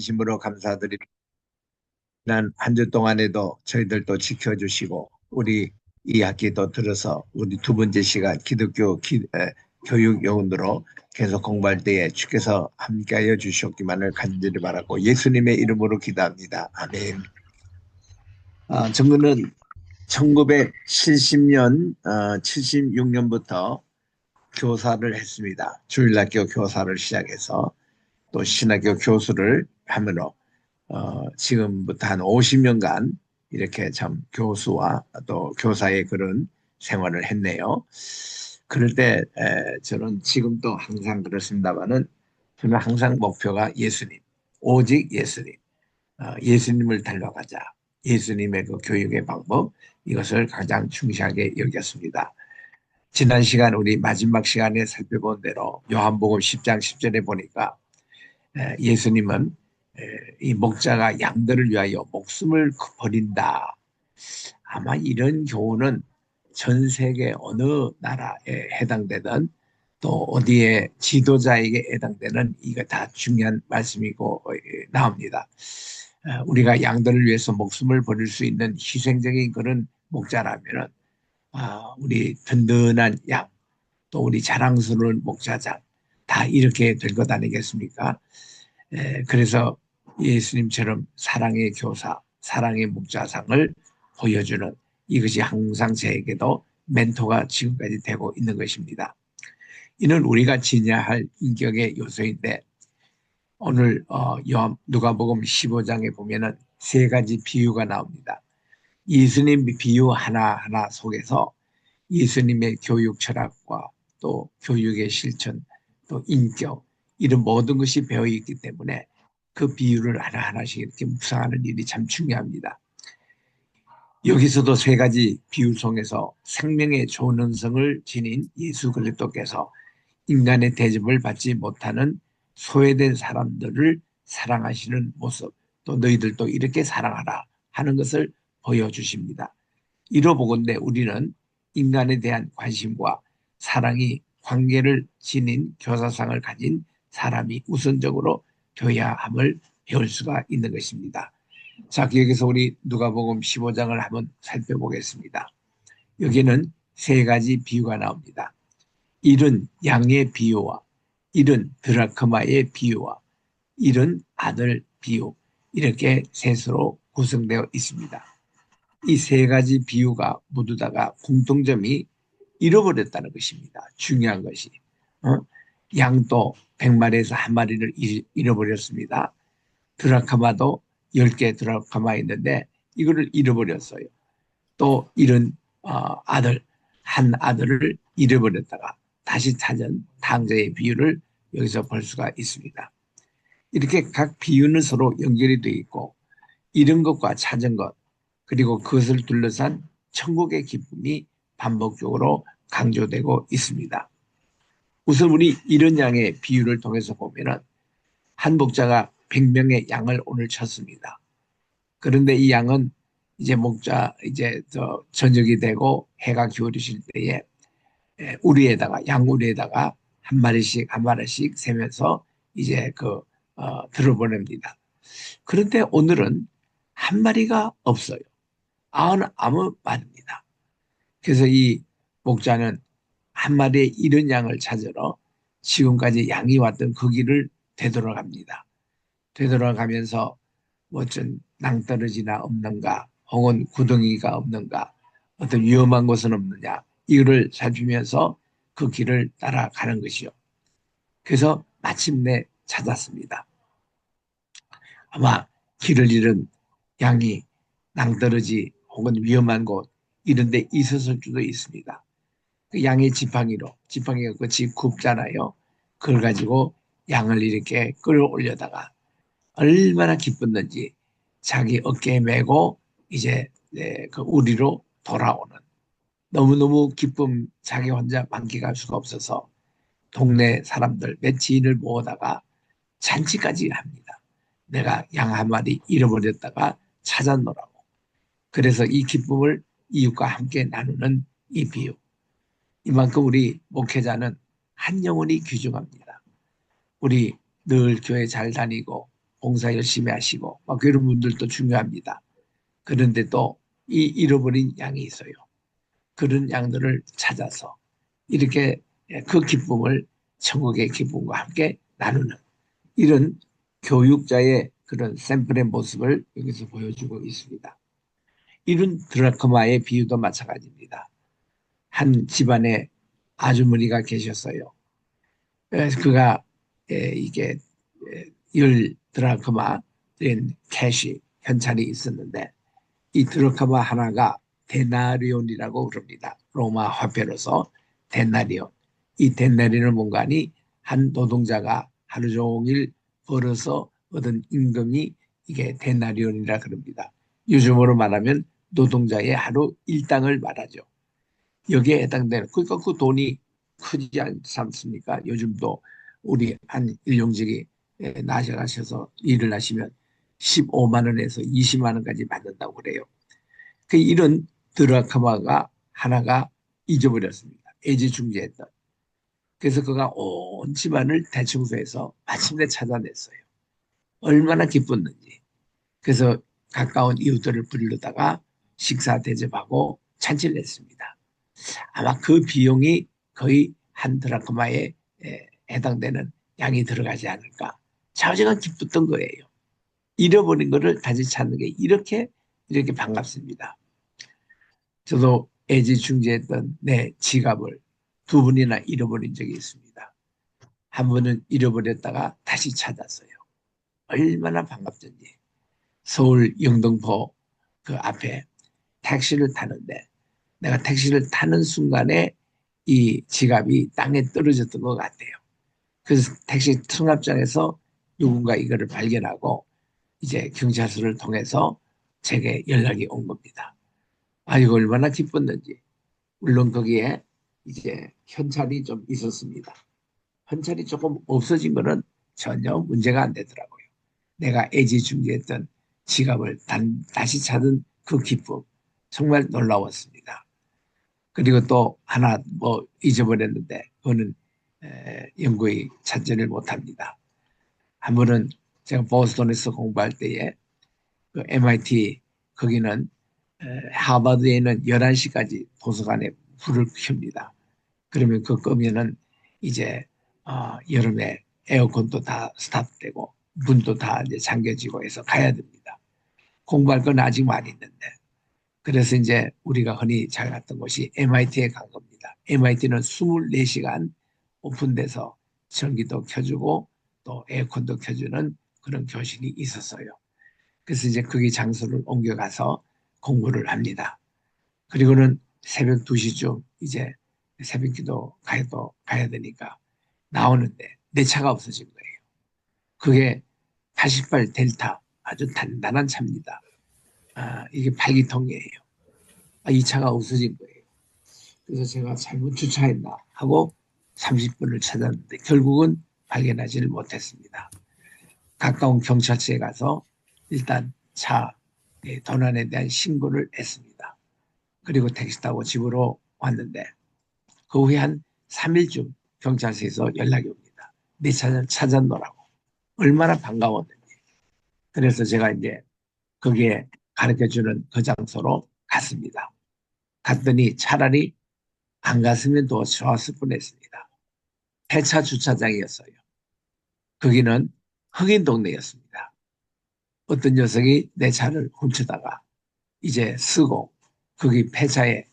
진심으로 감사드립니다. 지난 한 주 동안에도 저희들 또 지켜주시고 우리 이 학기도 들어서 우리 두 번째 시간 교육 요원으로 계속 공부할 때에 주께서 함께하여 주셨기만을 간절히 바라고 예수님의 이름으로 기도합니다. 아멘. 정부는 1970년, 76년부터 교사를 했습니다. 주일학교 교사를 시작해서 또 신학교 교수를 하므로 지금부터 한 50년간 이렇게 참 교수와 또 교사의 그런 생활을 했네요. 그럴 때 저는 지금도 항상 그렇습니다만은 저는 항상 목표가 예수님, 오직 예수님, 예수님을 닮아가자. 예수님의 그 교육의 방법 이것을 가장 중시하게 여겼습니다. 지난 시간 우리 마지막 시간에 살펴본 대로 요한복음 10장 10절에 보니까 예수님은 이 목자가 양들을 위하여 목숨을 버린다. 아마 이런 교훈은 전 세계 어느 나라에 해당되든 또 어디에 지도자에게 해당되는 이거 다 중요한 말씀이고 나옵니다. 우리가 양들을 위해서 목숨을 버릴 수 있는 희생적인 그런 목자라면은 우리 든든한 양, 또 우리 자랑스러운 목자장 다 이렇게 될 것 아니겠습니까? 그래서 예수님처럼 사랑의 교사, 사랑의 목자상을 보여주는 이것이 항상 저에게도 멘토가 지금까지 되고 있는 것입니다. 이는 우리가 지녀야 할 인격의 요소인데 오늘 누가복음 15장에 보면은 세 가지 비유가 나옵니다. 예수님 비유 하나하나 속에서 예수님의 교육 철학과 또 교육의 실천, 또 인격 이런 모든 것이 배어 있기 때문에 그 비유를 하나하나씩 이렇게 묵상하는 일이 참 중요합니다. 여기서도 세 가지 비유 속에서 생명의 존엄성을 지닌 예수 그리스도께서 인간의 대접을 받지 못하는 소외된 사람들을 사랑하시는 모습, 또 너희들도 이렇게 사랑하라 하는 것을 보여주십니다. 이로보건대 우리는 인간에 대한 관심과 사랑이 관계를 지닌 교사상을 가진 사람이 우선적으로 되어야 함을 배울 수가 있는 것입니다. 자, 여기서 우리 누가복음 15장을 한번 살펴보겠습니다. 여기는 세 가지 비유가 나옵니다. 일은 양의 비유와 일은 드라크마의 비유와 일은 아들 비유 이렇게 셋으로 구성되어 있습니다. 이 세 가지 비유가 모두 다가 공통점이 잃어버렸다는 것입니다. 중요한 것이. 양도 100마리에서 한 마리를 잃어버렸습니다. 드라카마도 10개 드라카마 있는데 이거를 잃어버렸어요. 또 이런 한 아들을 잃어버렸다가 다시 찾은 탕자의 비유를 여기서 볼 수가 있습니다. 이렇게 각 비유는 서로 연결이 되어 있고 잃은 것과 찾은 것 그리고 그것을 둘러싼 천국의 기쁨이 반복적으로 강조되고 있습니다. 우선 우리 이런 양의 비유를 통해서 보면은 한 목자가 100명의 양을 오늘 쳤습니다. 그런데 이 양은 이제 저녁이 되고 해가 기울어질 때에 양우리에다가 한 마리씩 한 마리씩 세면서 이제 들어보냅니다. 그런데 오늘은 한 마리가 없어요. 아무 말입니다. 그래서 이 목자는 한 마리의 잃은 양을 찾으러 지금까지 양이 왔던 그 길을 되돌아갑니다. 되돌아가면서 어떤 낭떠러지나 없는가 혹은 구덩이가 없는가 어떤 위험한 곳은 없느냐 이거를 살피면서 그 길을 따라가는 것이요. 그래서 마침내 찾았습니다. 아마 길을 잃은 양이 낭떠러지 혹은 위험한 곳 이런 데 있었을 수도 있습니다. 그 양의 지팡이가 끝이 굽잖아요. 그걸 가지고 양을 이렇게 끌어올려다가 얼마나 기뻤는지 자기 어깨에 메고 이제 그 우리로 돌아오는 너무너무 기쁨 자기 혼자 만끽할 수가 없어서 동네 사람들 몇 지인을 모으다가 잔치까지 합니다. 내가 양 한 마리 잃어버렸다가 찾았노라고. 그래서 이 기쁨을 이웃과 함께 나누는 이 비유. 이만큼 우리 목회자는 한 영혼이 귀중합니다. 우리 늘 교회 잘 다니고 봉사 열심히 하시고 막 그런 분들도 중요합니다. 그런데 또 이 잃어버린 양이 있어요. 그런 양들을 찾아서 이렇게 그 기쁨을 천국의 기쁨과 함께 나누는 이런 교육자의 그런 샘플의 모습을 여기서 보여주고 있습니다. 이런 드라크마의 비유도 마찬가지입니다. 한 집안에 아주머니가 계셨어요. 그래서 그가 이게 열 드라크마 된 캐시 현찰이 있었는데 이 드라크마 하나가 데나리온이라고 그럽니다. 로마 화폐로서 데나리온. 이 데나리온은 뭔가니 한 노동자가 하루 종일 벌어서 얻은 임금이 이게 데나리온이라 그럽니다. 요즘으로 말하면 노동자의 하루 일당을 말하죠. 여기에 해당되는 그러니까 그 돈이 크지 않지 않습니까? 요즘도 우리 한 일용직이 나셔가셔서 일을 하시면 15만 원에서 20만 원까지 받는다고 그래요. 그 이런 드라크마가 하나가 잊어버렸습니다. 애지중지했던. 그래서 그가 온 집안을 대청소해서 마침내 찾아냈어요. 얼마나 기뻤는지. 그래서 가까운 이웃들을 부르다가 식사 대접하고 잔치를 했습니다. 아마 그 비용이 거의 한 드라크마에 해당되는 양이 들어가지 않을까. 좌우지간 기뻤던 거예요. 잃어버린 거를 다시 찾는 게 이렇게 반갑습니다. 저도 애지중지했던 내 지갑을 두 번이나 잃어버린 적이 있습니다. 한 번은 잃어버렸다가 다시 찾았어요. 얼마나 반갑던지. 서울 영등포 그 앞에 택시를 타는데 내가 택시를 타는 순간에 이 지갑이 땅에 떨어졌던 것 같아요. 그래서 택시 승합장에서 누군가 이거를 발견하고 이제 경찰서를 통해서 제게 연락이 온 겁니다. 아, 이거 얼마나 기뻤는지. 물론 거기에 이제 현찰이 좀 있었습니다. 현찰이 조금 없어진 거는 전혀 문제가 안 되더라고요. 내가 애지중지했던 지갑을 다시 찾은 그 기쁨 정말 놀라웠습니다. 그리고 또 하나 뭐 잊어버렸는데 그거는 영구히 찾지를 못합니다. 한 번은 제가 보스턴에서 공부할 때에 그 MIT 거기는 하버드에 있는 11시까지 도서관에 불을 켭니다. 그러면 그 끄면은 이제 여름에 에어컨도 다 스탑되고 문도 다 이제 잠겨지고 해서 가야 됩니다. 공부할 건 아직 많이 있는데 그래서 이제 우리가 흔히 잘 갔던 곳이 MIT에 간 겁니다. MIT는 24시간 오픈돼서 전기도 켜주고 또 에어컨도 켜주는 그런 교실이 있었어요. 그래서 이제 거기 장소를 옮겨가서 공부를 합니다. 그리고는 새벽 2시쯤 이제 새벽기도 가야 되니까 나오는데 내 차가 없어진 거예요. 그게 88 델타 아주 단단한 차입니다. 이게 8기통이에요. 이 차가 없어진 거예요. 그래서 제가 잘못 주차했나 하고 30분을 찾았는데 결국은 발견하지를 못했습니다. 가까운 경찰서에 가서 일단 차 도난에 대한 신고를 했습니다. 그리고 택시 타고 집으로 왔는데 그 후에 한 3일쯤 경찰서에서 연락이 옵니다. 내 차를 찾았노라고. 얼마나 반가웠는지. 그래서 제가 이제 거기에 가르쳐주는 그 장소로 갔습니다. 갔더니 차라리 안 갔으면 더 좋았을 뻔했습니다. 폐차 주차장이었어요. 거기는 흑인 동네였습니다. 어떤 녀석이 내 차를 훔치다가 이제 쓰고 거기 폐차에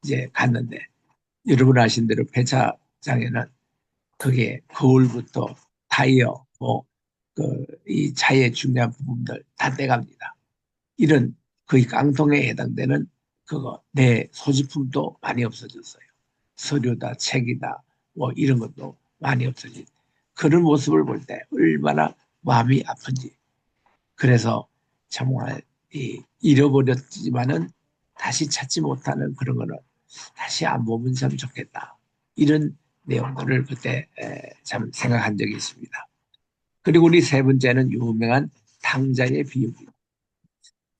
이제 갔는데 여러분 아신 대로 폐차장에는 그게 거울부터 타이어 이 차의 중요한 부분들 다 떼갑니다. 이런 거의 깡통에 해당되는 그거 내 소지품도 많이 없어졌어요. 서류다 책이다 뭐 이런 것도 많이 없어진 그런 모습을 볼 때 얼마나 마음이 아픈지. 그래서 정말 잃어버렸지만은 다시 찾지 못하는 그런 거는 다시 안 보면 참 좋겠다. 이런 내용들을 그때 참 생각한 적이 있습니다. 그리고 우리 세 번째는 유명한 탕자의 비유입니다.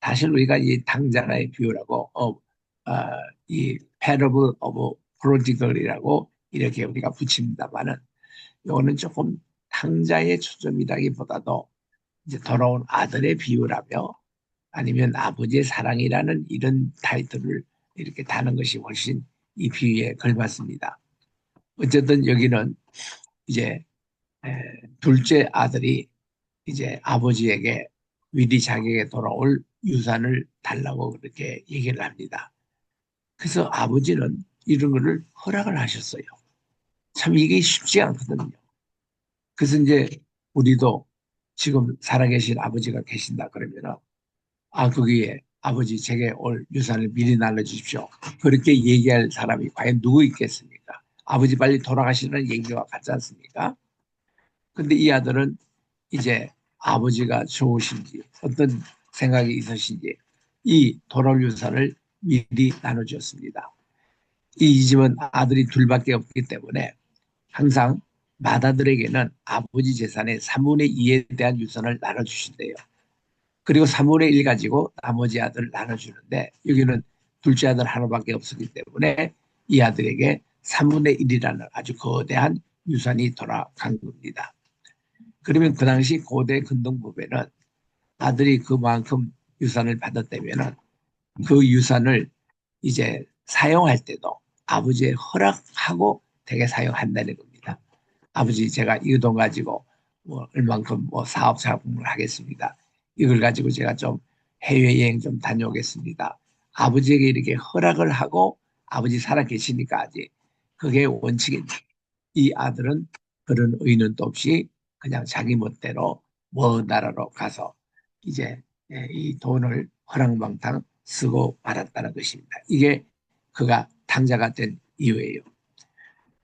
사실 우리가 이 탕자의 비유라고 이 parable of prodigal이라고 이렇게 우리가 붙입니다만은 이거는 조금 탕자의 초점이라기보다도 이제 돌아온 아들의 비유라며 아니면 아버지의 사랑이라는 이런 타이틀을 이렇게 다는 것이 훨씬 이 비유에 걸맞습니다. 어쨌든 여기는 이제 둘째 아들이 이제 아버지에게 미리 자기에게 돌아올 유산을 달라고 그렇게 얘기를 합니다. 그래서 아버지는 이런 거를 허락을 하셨어요. 참 이게 쉽지 않거든요. 그래서 이제 우리도 지금 살아계신 아버지가 계신다 그러면은 거기에 아버지 제게 올 유산을 미리 나눠주십시오. 그렇게 얘기할 사람이 과연 누구 있겠습니까? 아버지 빨리 돌아가시는 얘기와 같지 않습니까? 근데 이 아들은 이제 아버지가 좋으신지 어떤 생각이 있으신지 이 돌아올 유산을 미리 나눠주었습니다. 이 집은 아들이 둘밖에 없기 때문에 항상 맏아들에게는 아버지 재산의 3분의 2에 대한 유산을 나눠주신대요. 그리고 3분의 1 가지고 나머지 아들을 나눠주는데 여기는 둘째 아들 하나밖에 없었기 때문에 이 아들에게 3분의 1이라는 아주 거대한 유산이 돌아간 겁니다. 그러면 그 당시 고대 근동법에는 아들이 그만큼 유산을 받았다면 그 유산을 이제 사용할 때도 아버지의 허락하고 되게 사용한다는 겁니다. 아버지 제가 이 돈 가지고 뭐 얼만큼 뭐 사업 자금을 하겠습니다. 이걸 가지고 제가 좀 해외여행 좀 다녀오겠습니다. 아버지에게 이렇게 허락을 하고 아버지 살아 계시니까 아직 그게 원칙입니다. 이 아들은 그런 의논도 없이 그냥 자기 멋대로 먼 나라로 가서 이제 이 돈을 허랑방탕 쓰고 말았다는 것입니다. 이게 그가 탕자가 된 이유예요.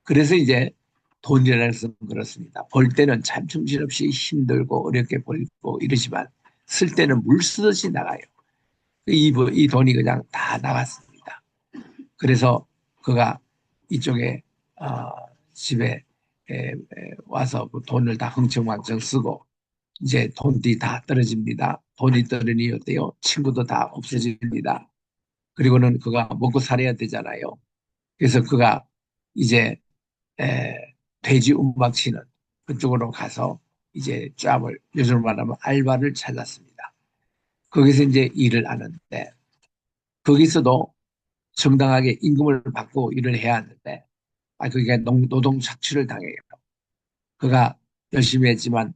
그래서 이제 돈이라는 것은 그렇습니다. 벌 때는 참 정신없이 힘들고 어렵게 벌고 이러지만 쓸 때는 물 쓰듯이 나가요. 이 돈이 그냥 다 나갔습니다. 그래서 그가 이쪽에 어, 집에 와서 그 돈을 다 흥청망청 쓰고 이제 돈이 다 떨어집니다. 돈이 떨어지니 어때요? 친구도 다 없어집니다. 그리고는 그가 먹고 살아야 되잖아요. 그래서 그가 이제 에, 돼지 운박 치는 그쪽으로 가서 이제 짭을 요즘 말하면 알바를 찾았습니다. 거기서 이제 일을 하는데 거기서도 정당하게 임금을 받고 일을 해야 하는데 그게 노동 착취를 당해요. 그가 열심히 했지만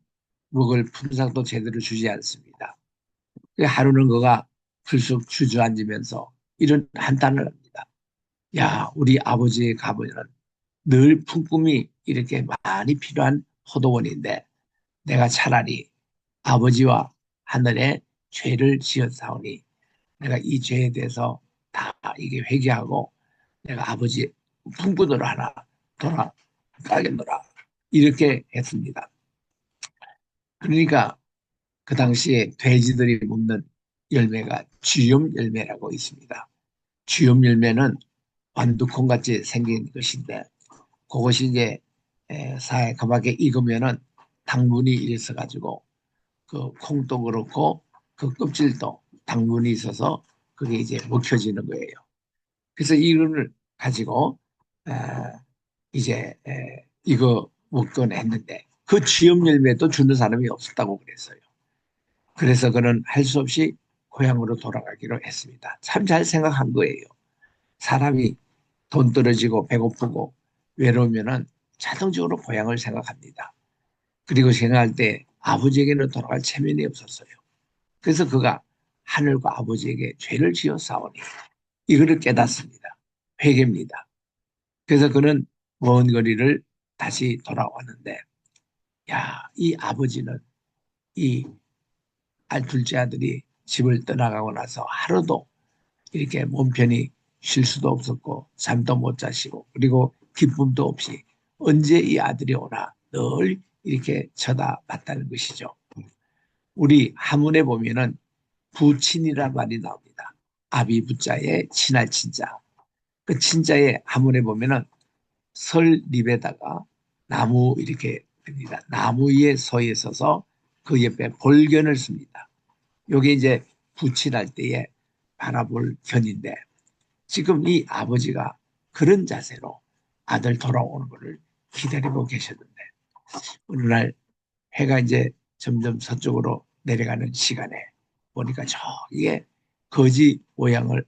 먹을 품삯도 제대로 주지 않습니다. 하루는 그가 불쑥 주저앉으면서 이런 한탄을 합니다. 야, 우리 아버지의 가보면 늘 품꿈이 이렇게 많이 필요한 호도원인데 내가 차라리 아버지와 하늘에 죄를 지었사오니 내가 이 죄에 대해서 다 이게 회개하고 내가 아버지 품꾼으로 하나 돌아가겠노라 이렇게 했습니다. 그러니까 그 당시에 돼지들이 먹는 열매가 쥐염 열매라고 있습니다. 쥐염 열매는 완두콩같이 생긴 것인데 그것이 이제 사에 그밖에 익으면은 당분이 있어 가지고 그 콩도 그렇고 그 껍질도 당분이 있어서 그게 이제 먹혀지는 거예요. 그래서 이걸 가지고 에, 이제 이거 먹곤 했는데 그 쥐염 열매도 주는 사람이 없었다고 그랬어요. 그래서 그는 할 수 없이 고향으로 돌아가기로 했습니다. 참 잘 생각한 거예요. 사람이 돈 떨어지고 배고프고 외로우면은 자동적으로 고향을 생각합니다. 그리고 생각할 때 아버지에게는 돌아갈 체면이 없었어요. 그래서 그가 하늘과 아버지에게 죄를 지어 싸우니 이거를 깨닫습니다. 회개입니다. 그래서 그는 먼 거리를 다시 돌아왔는데 야, 이 아버지는 이 둘째 아들이 집을 떠나가고 나서 하루도 이렇게 몸 편히 쉴 수도 없었고 잠도 못 자시고 그리고 기쁨도 없이 언제 이 아들이 오나 늘 이렇게 쳐다봤다는 것이죠. 우리 한문에 보면은 부친이란 말이 나옵니다. 아비 부자에 친할 친자. 그 친자의 한문에 보면은 설립에다가 나무 이렇게 됩니다. 나무 위에 서에 서서 그 옆에 볼견을 씁니다. 요게 이제 부친할 때에 바라볼 견인데 지금 이 아버지가 그런 자세로 아들 돌아오는 것을 기다리고 계셨는데 어느 날 해가 이제 점점 서쪽으로 내려가는 시간에 보니까 저기에 거지 모양을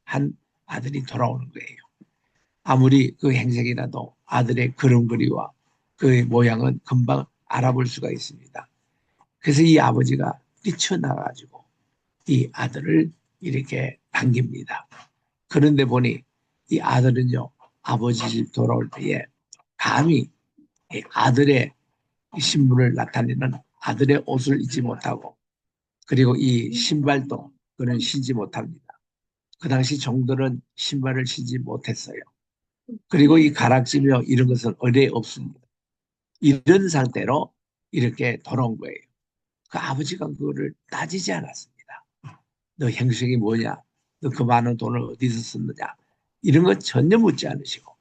한 아들이 돌아오는 거예요. 아무리 그 행색이라도 아들의 걸음걸이와 그 모양은 금방 알아볼 수가 있습니다. 그래서 이 아버지가 뛰쳐나가지고 이 아들을 이렇게 당깁니다. 그런데 보니 이 아들은요, 아버지 집 돌아올 때에 감히 이 아들의 신분을 나타내는 아들의 옷을 잊지 못하고, 그리고 이 신발도 그는 신지 못합니다. 그 당시 종들은 신발을 신지 못했어요. 그리고 이 가락지며 이런 것은 어디에 없습니다. 이런 상태로 이렇게 돌아온 거예요. 그 아버지가 그거를 따지지 않았습니다. 너 형식이 뭐냐? 너 그 많은 돈을 어디서 썼느냐? 이런 것 전혀 묻지 않으시고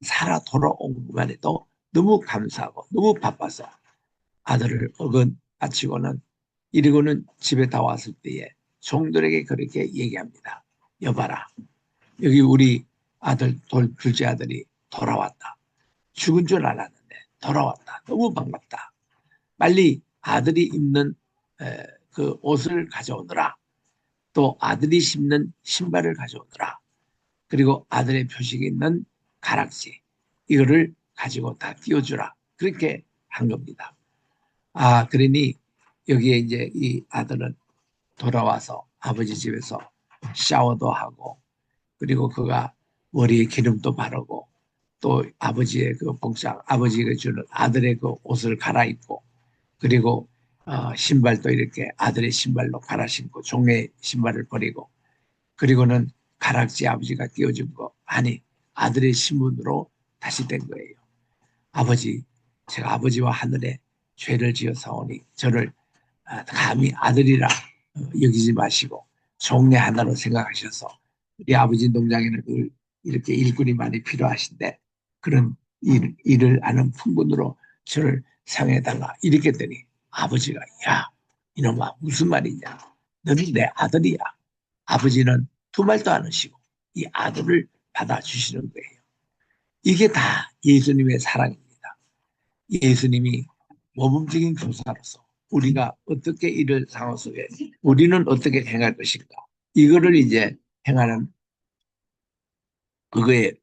살아 돌아온 것만 해도 너무 감사하고 너무 바빠서 아들을 바치고는 이러고는 집에 다 왔을 때에 종들에게 그렇게 얘기합니다. 여봐라, 여기 우리 아들, 둘째 아들이 돌아왔다. 죽은 줄 알았는데 돌아왔다. 너무 반갑다. 빨리 아들이 입는 그 옷을 가져오느라, 또 아들이 신는 신발을 가져오느라, 그리고 아들의 표식이 있는 가락지, 이거를 가지고 다 띄워주라. 그렇게 한 겁니다. 아, 그러니 여기에 이제 이 아들은 돌아와서 아버지 집에서 샤워도 하고, 그리고 그가 머리에 기름도 바르고, 또 아버지의 그 복장, 아버지가 주는 아들의 그 옷을 갈아입고, 그리고 신발도 이렇게 아들의 신발로 갈아 신고 종의 신발을 버리고, 그리고는 가락지 아버지가 끼워준 거 아니 아들의 신분으로 다시 된 거예요. 아버지, 제가 아버지와 하늘에 죄를 지어 사오니 저를 감히 아들이라 여기지 마시고 종의 하나로 생각하셔서, 우리 아버지 농장에는 늘 이렇게 일꾼이 많이 필요하신데 그런 일을 아는 풍분으로 저를 상해달라 이렇게 했더니 아버지가, 야 이놈아 무슨 말이냐, 너는 내 아들이야. 아버지는 두 말도 안 하시고 이 아들을 받아주시는 거예요. 이게 다 예수님의 사랑입니다. 예수님이 모범적인 교사로서 우리가 어떻게 이를 상황 속에 우리는 어떻게 행할 것인가, 이거를 이제 행하는 그거에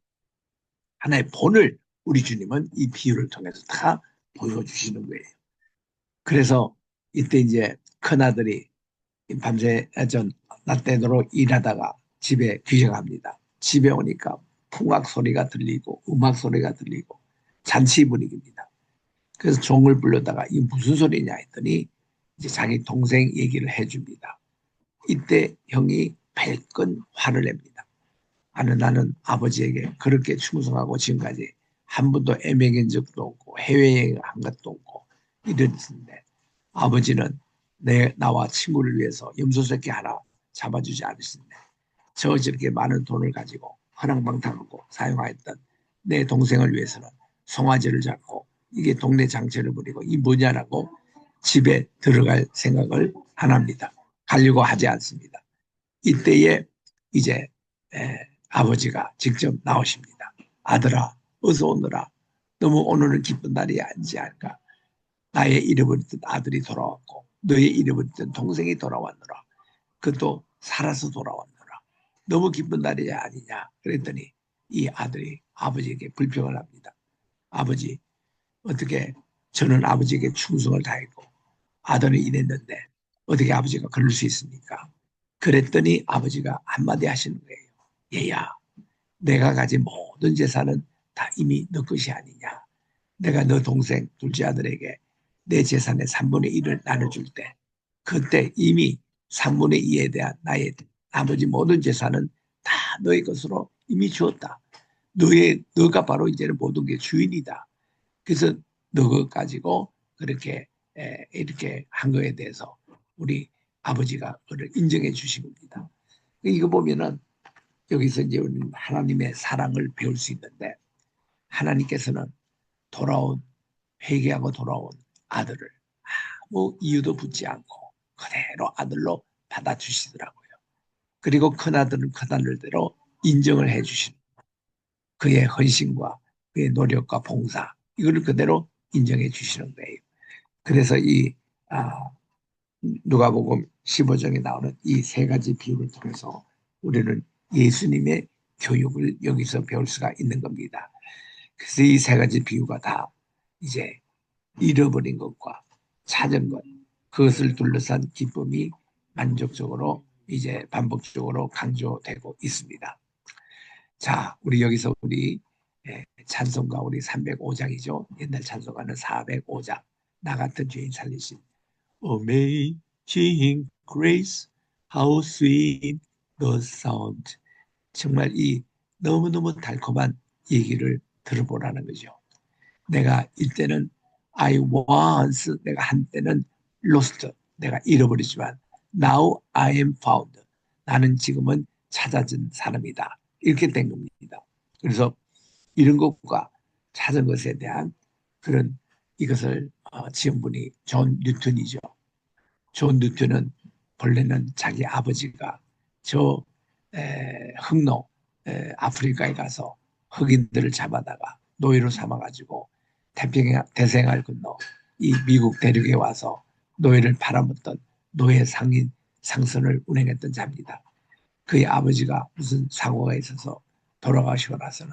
하나의 본을 우리 주님은 이 비유를 통해서 다 보여주시는 거예요. 그래서 이때 이제 큰아들이 밤새 낮새도록 일하다가 집에 귀경합니다. 집에 오니까 풍악 소리가 들리고 음악 소리가 들리고 잔치 분위기입니다. 그래서 종을 불러다가 이 무슨 소리냐 했더니 이제 자기 동생 얘기를 해줍니다. 이때 형이 발끈 화를 냅니다. 나는 아버지에게 그렇게 충성하고 지금까지 한 번도 애매한 적도 없고 해외여행 한 것도 없고 이랬는데 아버지는 나와 친구를 위해서 염소새끼 하나 잡아주지 않으신데 저렇게 많은 돈을 가지고 허랑방탕하고 사용하였던 내 동생을 위해서는 송아지를 잡고 이게 동네 장치를 부리고 이 뭐냐라고 집에 들어갈 생각을 안 합니다. 가려고 하지 않습니다. 이때에 이제 아버지가 직접 나오십니다. 아들아 어서 오너라. 너무 오늘은 기쁜 날이 아니지 않을까. 나의 잃어버렸던 아들이 돌아왔고 너의 잃어버렸던 동생이 돌아왔노라. 그것도 살아서 돌아왔노라. 너무 기쁜 날이 아니냐. 그랬더니 이 아들이 아버지에게 불평을 합니다. 아버지, 어떻게 저는 아버지에게 충성을 다했고 아들이 이랬는데 어떻게 아버지가 그럴 수 있습니까? 그랬더니 아버지가 한마디 하시는 거예요. 얘야, 내가 가진 모든 재산은 다 이미 너 것이 아니냐. 내가 너 동생 둘째 아들에게 내 재산의 3분의 1을 나눠줄 때 그때 이미 3분의 2에 대한 나의 나머지 모든 재산은 다 너의 것으로 이미 주었다. 너가 바로 이제는 모든 게 주인이다. 그래서 너가 가지고 그렇게 이렇게 한 거에 대해서 우리 아버지가 그를 인정해 주신 겁니다. 이거 보면은 여기서 이제 우리는 하나님의 사랑을 배울 수 있는데, 하나님께서는 회개하고 돌아온 아들을 아무 이유도 붙지 않고 그대로 아들로 받아주시더라고요. 그리고 큰아들은 큰아들대로 인정을 해주시는 그의 헌신과 그의 노력과 봉사, 이거를 그대로 인정해 주시는 거예요. 그래서 이 누가복음 15장에 나오는 이 세 가지 비유를 통해서 우리는 예수님의 교육을 여기서 배울 수가 있는 겁니다. 그래서 이 세 가지 비유가 다 이제 잃어버린 것과 찾은 것, 그것을 둘러싼 기쁨이 만족적으로 이제 반복적으로 강조되고 있습니다. 자, 우리 여기서 우리 찬송가 우리 305장이죠. 옛날 찬송가는 405장. 나 같은 죄인 살리신 Amazing Grace, How Sweet the Sound. 정말 이 너무너무 달콤한 얘기를 들어보라는 거죠. 내가 이때는 I once, 내가 한때는 lost, 내가 잃어버리지만 now I am found, 나는 지금은 찾아진 사람이다. 이렇게 된 겁니다. 그래서 이런 것과 찾은 것에 대한 그런 이것을 지은 분이 존 뉴턴이죠. 존 뉴턴은 본래는 자기 아버지가 저 흑로 아프리카에 가서 흑인들을 잡아다가 노예로 삼아가지고 태평양 대서양을 건너 이 미국 대륙에 와서 노예를 팔아먹던 노예 상인 상선을 운행했던 자입니다. 그의 아버지가 무슨 사고가 있어서 돌아가시고 나서는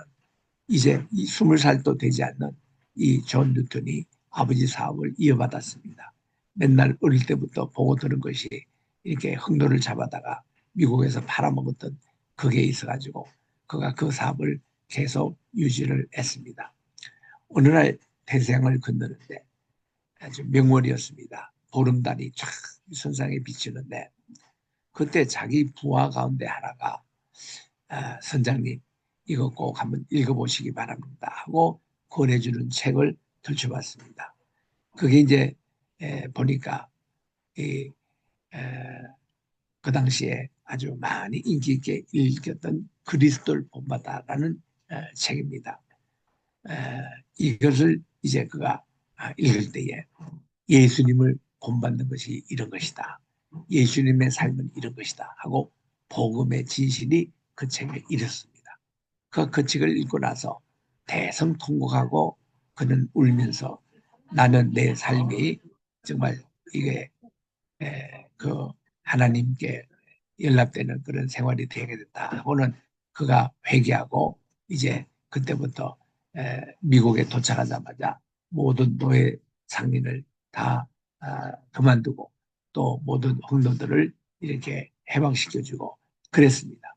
이제 이 20살도 되지 않는 이 존 뉴턴이 아버지 사업을 이어받았습니다. 맨날 어릴 때부터 보고 들은 것이 이렇게 흑노를 잡아다가 미국에서 팔아먹었던 그게 있어가지고 그가 그 사업을 계속 유지를 했습니다. 어느 날 태생을 건너는데 아주 명월이었습니다. 보름달이 쫙 선상에 비치는데 그때 자기 부하 가운데 하나가 선장님 이거 꼭 한번 읽어보시기 바랍니다 하고 권해주는 책을 들춰봤습니다. 그게 이제 보니까 이, 그 당시에 아주 많이 인기 있게 읽혔던 그리스도를 본받아라는 책입니다. 이것을 이제 그가 읽을 때에 예수님을 본받는 것이 이런 것이다. 예수님의 삶은 이런 것이다 하고 복음의 진실이 그 책에 이렇습니다. 그 책을 읽고 나서 대성통곡하고 그는 울면서 나는 내 삶이 정말 이게 그 하나님께 연락되는 그런 생활이 되게 됐다 하고는 그가 회개하고 이제 그때부터 미국에 도착하자마자 모든 노예 상인을 다 그만두고 또 모든 흥로들을 이렇게 해방시켜주고 그랬습니다.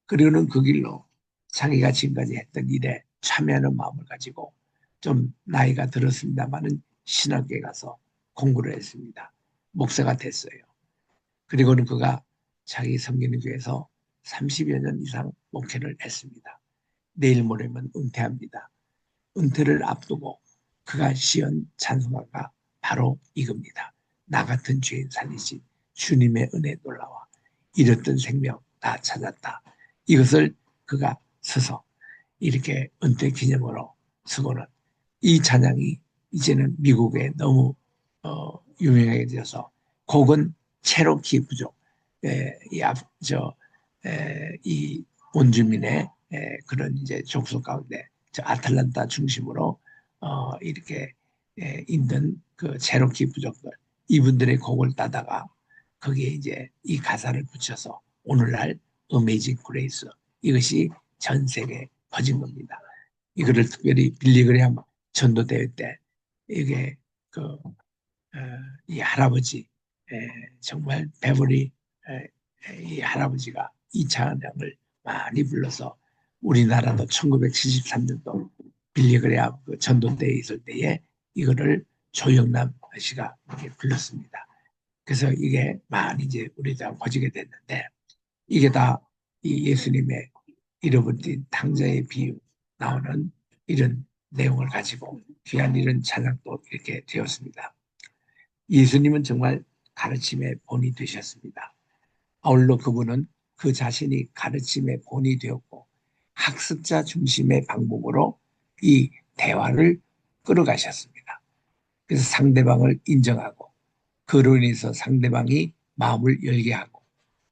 그리고는 그 길로 자기가 지금까지 했던 일에 참여하는 마음을 가지고 좀 나이가 들었습니다마는 신학교에 가서 공부를 했습니다. 목사가 됐어요. 그리고는 그가 자기 섬기는 교회에서 30여 년 이상 목회를 했습니다. 내일 모레면 은퇴합니다. 은퇴를 앞두고 그가 시연 찬송가가 바로 이겁니다. 나 같은 죄인 살리신 주님의 은혜 놀라와 잃었던 생명 다 찾았다. 이것을 그가 서서 이렇게 은퇴 기념으로 쓰고는 이 찬양이 이제는 미국에 너무 유명하게 되어서 곡은 체로키 부족, 이 원주민의 그런 이제 족속 가운데 저 아틀란타 중심으로 이렇게 있는 그 체로키 부족들 이분들의 곡을 따다가 거기에 이제 이 가사를 붙여서 오늘날 어메이징 그레이스 이것이 전 세계에 퍼진 겁니다. 이거를 특별히 빌리그레함 전도대회 때 이게 이 할아버지 정말 베버리 이 할아버지가 이 찬양을 많이 불러서 우리나라도 1973년도 빌리그레함 그 전도대회 있을 때에 이거를 조영남 씨가 이렇게 불렀습니다. 그래서 이게 많이 이제 우리가 퍼지게 됐는데 이게 다 이 예수님의 잃어버린 탕자의 비유 나오는 이런 내용을 가지고 귀한 이런 찬양도 이렇게 되었습니다. 예수님은 정말 가르침의 본이 되셨습니다. 아울러 그분은 그 자신이 가르침의 본이 되었고 학습자 중심의 방법으로 이 대화를 끌어가셨습니다. 그래서 상대방을 인정하고 그로 인해서 상대방이 마음을 열게 하고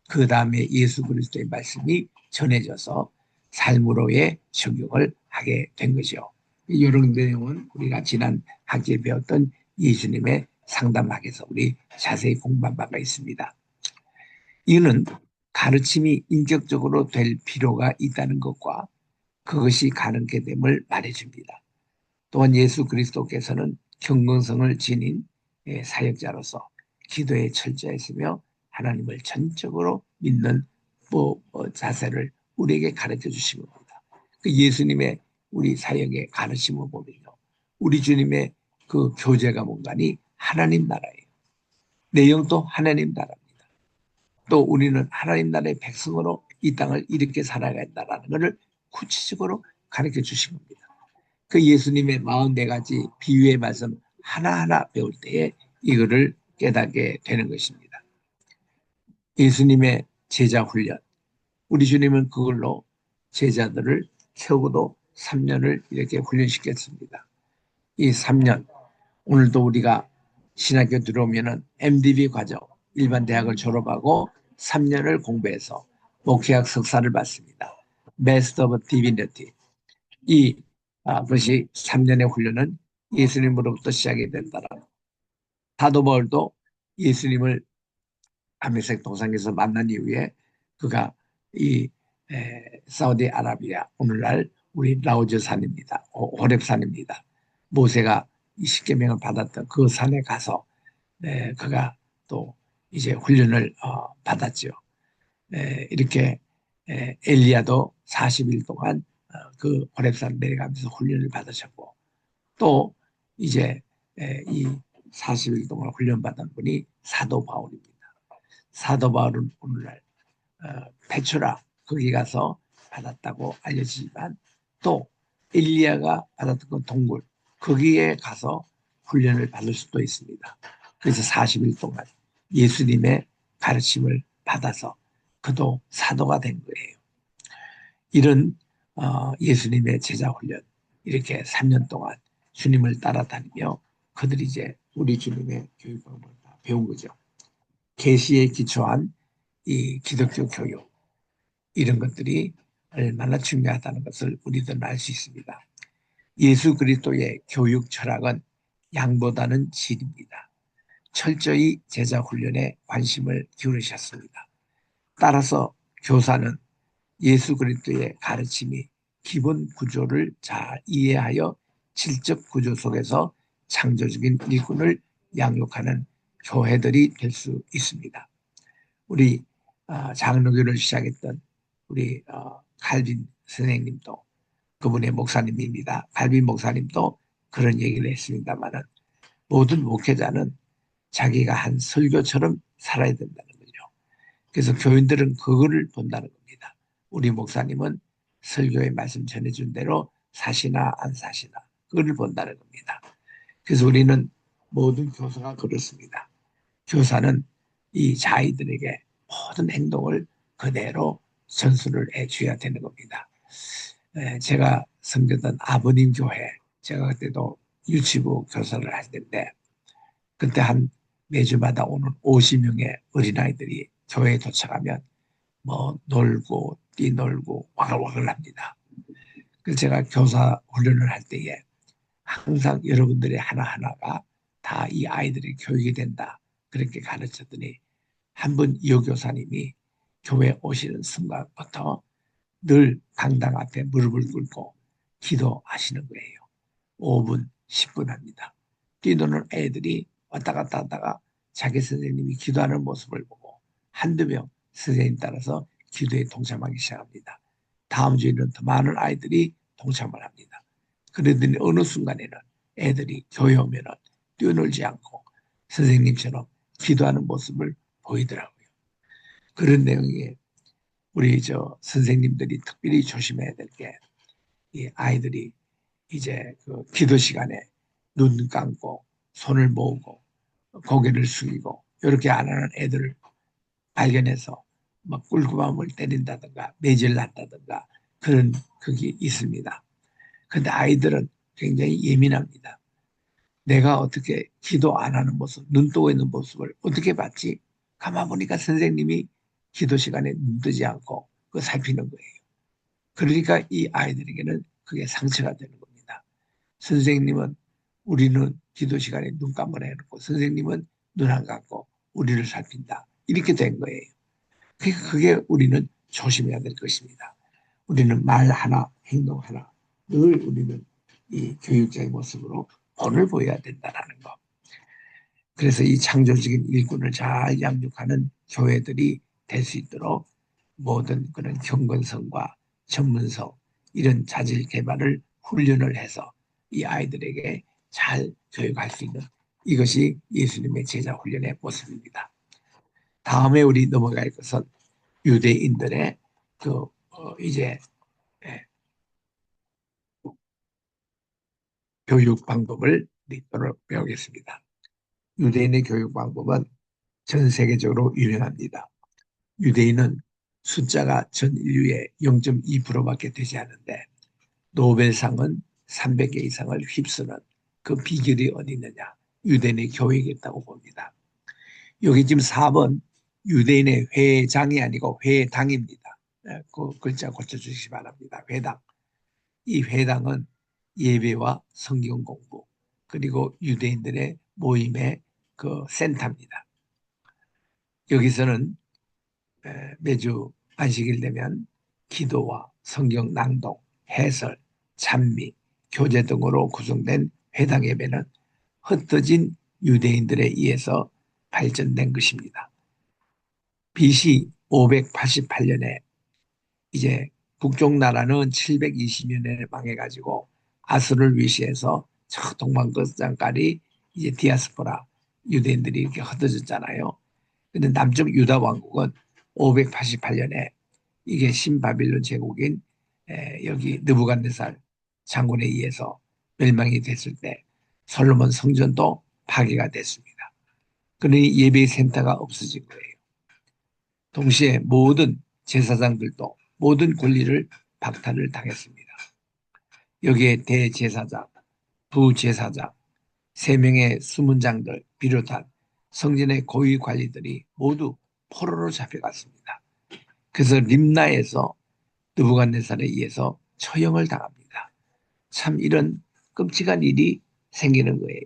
그 다음에 예수 그리스도의 말씀이 전해져서 삶으로의 적용을 하게 된 거죠. 이런 내용은 우리가 지난 학기에 배웠던 예수님의 상담학에서 우리 자세히 공부한 바가 있습니다. 이는 가르침이 인격적으로 될 필요가 있다는 것과 그것이 가능케 됨을 말해줍니다. 또한 예수 그리스도께서는 경건성을 지닌 사역자로서 기도에 철저했으며 하나님을 전적으로 믿는 자세를 우리에게 가르쳐 주신 겁니다. 그 예수님의 우리 사역의 가르침을 보면요. 우리 주님의 그 교제가 뭔가니 하나님 나라예요. 내용도 하나님 나라입니다. 또 우리는 하나님 나라의 백성으로 이 땅을 이렇게 살아가야 한다는 것을 구체적으로 가르쳐 주신 겁니다. 그 예수님의 44가지 비유의 말씀 하나하나 배울 때에 이거를 깨닫게 되는 것입니다. 예수님의 제자 훈련. 우리 주님은 그걸로 제자들을 세우고도 3년을 이렇게 훈련시켰습니다. 이 3년, 오늘도 우리가 신학교 들어오면은 MDB 과정, 일반 대학을 졸업하고 3년을 공부해서 목회학 석사를 받습니다. Master of Divinity. 그것이 3년의 훈련은 예수님으로부터 시작이 된다라. 사도 바울도 예수님을 다메섹 동상에서 만난 이후에 그가 이 사우디아라비아 오늘날 우리 라오즈 산입니다. 호렙산입니다. 모세가 이 십계명을 받았던 그 산에 가서 그가 또 이제 훈련을 받았죠. 이렇게 엘리야도 40일 동안 그 호렙산 내려가면서 훈련을 받으셨고 또 이제 이 40일 동안 훈련받은 분이 사도 바울입니다. 사도 바울은 오늘날 페추라 거기 가서 받았다고 알려지지만 또 엘리야가 받았던 그 동굴 거기에 가서 훈련을 받을 수도 있습니다. 그래서 40일 동안 예수님의 가르침을 받아서 그도 사도가 된 거예요. 이런 예수님의 제자 훈련 이렇게 3년 동안 주님을 따라다니며 그들이 이제 우리 주님의 교육방법을 다 배운 거죠. 계시에 기초한 이 기독교 교육 이런 것들이 얼마나 중요하다는 것을 우리들은 알 수 있습니다. 예수 그리스도의 교육 철학은 양보다는 질입니다. 철저히 제자 훈련에 관심을 기울이셨습니다. 따라서 교사는 예수 그리스도의 가르침이 기본 구조를 잘 이해하여 질적 구조 속에서 창조적인 일꾼을 양육하는 교회들이 될 수 있습니다. 우리 장로교를 시작했던 우리 칼빈 선생님도 그분의 목사님입니다. 칼빈 목사님도 그런 얘기를 했습니다만은 모든 목회자는 자기가 한 설교처럼 살아야 된다는 거죠. 그래서 교인들은 그거를 본다는 겁니다. 우리 목사님은 설교의 말씀 전해준 대로 사시나 안 사시나 그거를 본다는 겁니다. 그래서 우리는 모든 교사가 그렇습니다. 교사는 이 자아이들에게 모든 행동을 그대로 전수를 해줘야 되는 겁니다. 제가 섬겼던 아버님 교회, 제가 그때도 유치부 교사를 할 때인데 그때 한 매주마다 오는 50명의 어린아이들이 교회에 도착하면 뭐 놀고 뛰놀고 와글와글 합니다. 그래서 제가 교사 훈련을 할 때에 항상 여러분들의 하나하나가 다 이 아이들의 교육이 된다. 그렇게 가르쳤더니 한 번 여교사님이 교회 오시는 순간부터 늘 강당 앞에 무릎을 꿇고 기도하시는 거예요. 5분, 10분 합니다. 뛰노는 애들이 왔다 갔다 하다가 자기 선생님이 기도하는 모습을 보고 한두 명 선생님 따라서 기도에 동참하기 시작합니다. 다음 주에는 더 많은 아이들이 동참을 합니다. 그러더니 어느 순간에는 애들이 교회 오면은 뛰어놀지 않고 선생님처럼 기도하는 모습을 보이더라고요. 그런 내용에 우리 선생님들이 특별히 조심해야 될 게 이 아이들이 이제 그 기도 시간에 눈 감고 손을 모으고 고개를 숙이고 이렇게 안 하는 애들을 발견해서 막 꿀구밤을 때린다든가 매질 난다든가 그런 그게 있습니다. 근데 아이들은 굉장히 예민합니다. 내가 어떻게 기도 안 하는 모습, 눈 뜨고 있는 모습을 어떻게 봤지? 가만 보니까 선생님이 기도 시간에 눈 뜨지 않고 그 살피는 거예요. 그러니까 이 아이들에게는 그게 상처가 되는 겁니다. 선생님은 우리는 기도 시간에 눈 감으라 해놓고 선생님은 눈 안 감고 우리를 살핀다. 이렇게 된 거예요. 그게 우리는 조심해야 될 것입니다. 우리는 말 하나, 행동 하나 늘 우리는 이 교육자의 모습으로 본을 보여야 된다는 거. 그래서 이 창조적인 일꾼을 잘 양육하는 교회들이 될 수 있도록 모든 그런 경건성과 전문성 이런 자질 개발을 훈련을 해서 이 아이들에게 잘 교육할 수 있는 이것이 예수님의 제자 훈련의 모습입니다. 다음에 우리 넘어갈 것은 유대인들의 그 이제 예, 교육 방법을 배우겠습니다. 유대인의 교육 방법은 전 세계적으로 유명합니다. 유대인은 숫자가 전 인류의 0.2%밖에 되지 않는데 노벨상은 300개 이상을 휩쓰는 그 비결이 어디 있느냐? 유대인의 교육이 있다고 봅니다. 여기 지금 4번 유대인의 회장이 아니고 회당입니다. 그 글자 고쳐주시기 바랍니다. 회당. 이 회당은 예배와 성경 공부 그리고 유대인들의 모임의 그 센터입니다. 여기서는 매주 안식일 되면 기도와 성경 낭독, 해설, 찬미, 교제 등으로 구성된 회당 예배는 흩어진 유대인들에 의해서 발전된 것입니다. BC 588년에 이제 북쪽 나라는 720년에 망해가지고 아수를 위시해서 저 동방끝장까지 이제 디아스포라 유대인들이 이렇게 흩어졌잖아요. 근데 남쪽 유다 왕국은 588년에 이게 신바빌론 제국인 여기 느부갓네살 장군에 의해서 멸망이 됐을 때 솔로몬 성전도 파괴가 됐습니다. 그러니 예배 센터가 없어진 거예요. 동시에 모든 제사장들도 모든 권리를 박탈을 당했습니다. 여기에 대제사장, 부제사장, 3명의 수문장들 비롯한 성전의 고위 관리들이 모두 포로로 잡혀갔습니다. 그래서 림나에서 느부갓네살에 의해서 처형을 당합니다. 참 이런 끔찍한 일이 생기는 거예요.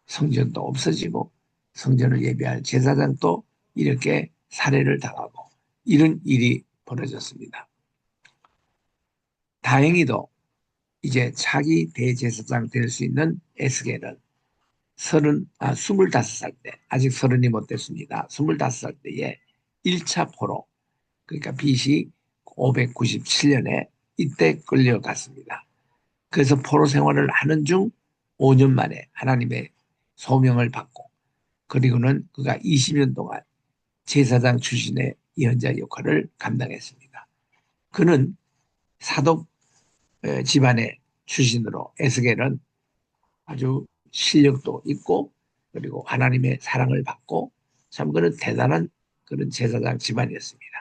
성전도 없어지고 성전을 예배할 제사장도 이렇게 살해를 당하고 이런 일이 벌어졌습니다. 다행히도 이제 차기 대제사장 될 수 있는 에스겔은 25살 때, 아직 30이 못 됐습니다. 25살 때에 1차 포로, 그러니까 BC 597년에 이때 끌려갔습니다. 그래서 포로 생활을 하는 중 5년 만에 하나님의 소명을 받고, 그리고는 그가 20년 동안 제사장 출신의 예언자 역할을 감당했습니다. 그는 사독 집안의 출신으로 에스겔은 아주 실력도 있고 그리고 하나님의 사랑을 받고 참 그런 대단한 그런 제사장 집안이었습니다.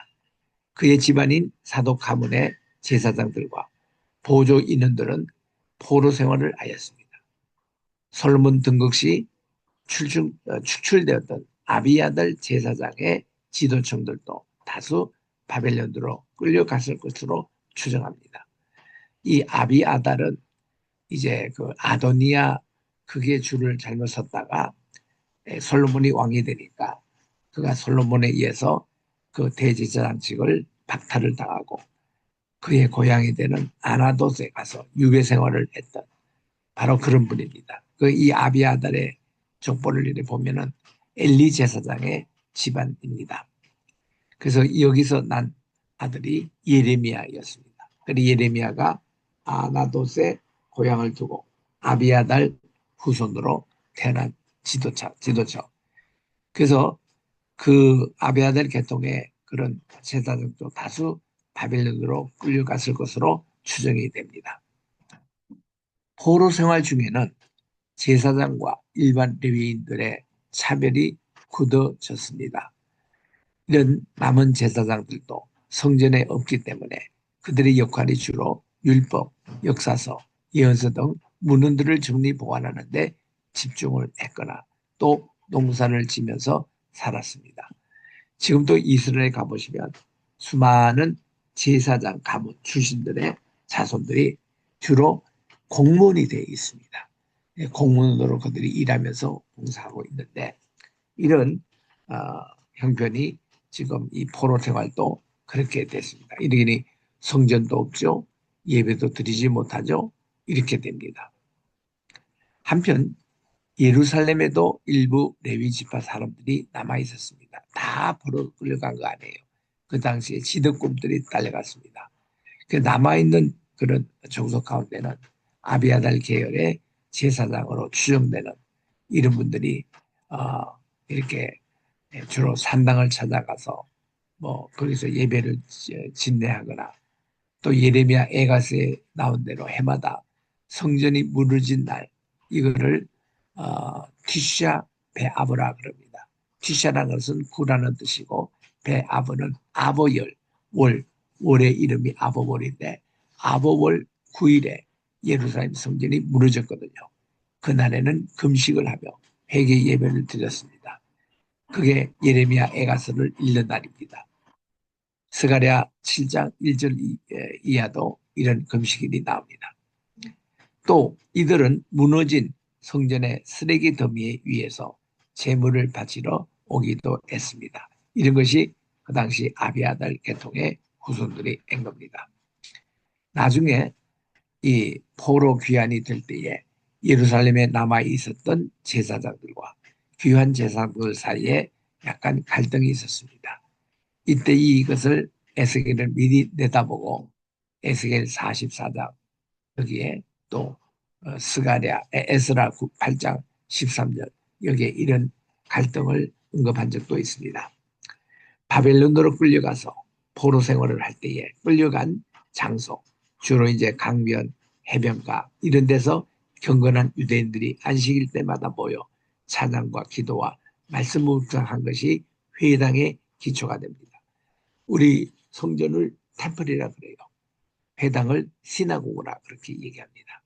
그의 집안인 사독 가문의 제사장들과 보조 인원들은 포로 생활을 하였습니다. 솔로몬 등극 시 축출되었던 아비아달 제사장의 지도층들도 다수 바벨론으로 끌려갔을 것으로 추정합니다. 이 아비아달은 이제 그 아도니아 그게 줄을 잘못 섰다가 솔로몬이 왕이 되니까 그가 솔로몬에 의해서 그 대제사장직을 박탈을 당하고 그의 고향이 되는 아나돗에 가서 유배 생활을 했던 바로 그런 분입니다. 그 이 아비아달의 족보를 이렇게 보면은 엘리 제사장의 집안입니다. 그래서 여기서 난 아들이 예레미야였습니다. 그리고 예레미야가 아나돗에 고향을 두고 아비아달 후손으로 태어난 지도처. 그래서 그 아비아달 계통의 그런 제사장도 다수 바벨론으로 끌려갔을 것으로 추정이 됩니다. 포로 생활 중에는 제사장과 일반 레위인들의 차별이 굳어졌습니다. 이런 남은 제사장들도 성전에 없기 때문에 그들의 역할이 주로 율법, 역사서, 예언서 등 문헌들을 정리 보관하는 데 집중을 했거나 또 농사를 지면서 살았습니다. 지금도 이스라엘 가보시면 수많은 제사장 가문 출신들의 자손들이 주로 공무원이 되어 있습니다. 공무원으로 그들이 일하면서 봉사하고 있는데 이런 어, 형편이 지금 이 포로 생활도 그렇게 됐습니다. 이러니 성전도 없죠. 예배도 드리지 못하죠. 이렇게 됩니다. 한편 예루살렘에도 일부 레위 지파 사람들이 남아 있었습니다. 다 포로 끌려간 거 아니에요. 그 당시에 지도꾼들이 딸려갔습니다. 그 남아 있는 그런 종속 가운데는 아비아달 계열의 제사장으로 추정되는 이런 분들이 이렇게 주로 산당을 찾아가서 뭐 거기서 예배를 진례하거나 또 예레미야 애가서에 나온 대로 해마다 성전이 무너진 날 이거를 티샤 베아브라 그럽니다. 티샤라는 것은 구라는 뜻이고 베아브는 아버열 월의 이름이 아버월인데 아버월 9일에 예루살렘 성전이 무너졌거든요. 그날에는 금식을 하며 회개 예배를 드렸습니다. 그게 예레미야 애가서를 읽는 날입니다. 스가랴 7장 1절 이하도 이런 금식일이 나옵니다. 또 이들은 무너진 성전의 쓰레기 더미 위에서 제물을 바치러 오기도 했습니다. 이런 것이 그 당시 아비아달 계통의 후손들이 한 겁니다. 나중에 이 포로 귀환이 될 때에 예루살렘에 남아 있었던 제사장들과 귀환 제사장들 사이에 약간 갈등이 있었습니다. 이때 이것을 에스겔을 미리 내다보고 에스겔 44장 여기에 또 스가랴 에스라 8장 13절 여기에 이런 갈등을 언급한 적도 있습니다. 바벨론으로 끌려가서 포로 생활을 할 때에 끌려간 장소 주로 이제 강변 해변가 이런 데서 경건한 유대인들이 안식일 때마다 모여 찬양과 기도와 말씀 묵상한 것이 회당의 기초가 됩니다. 우리 성전을 템플이라 그래요. 회당을 시나고그라 그렇게 얘기합니다.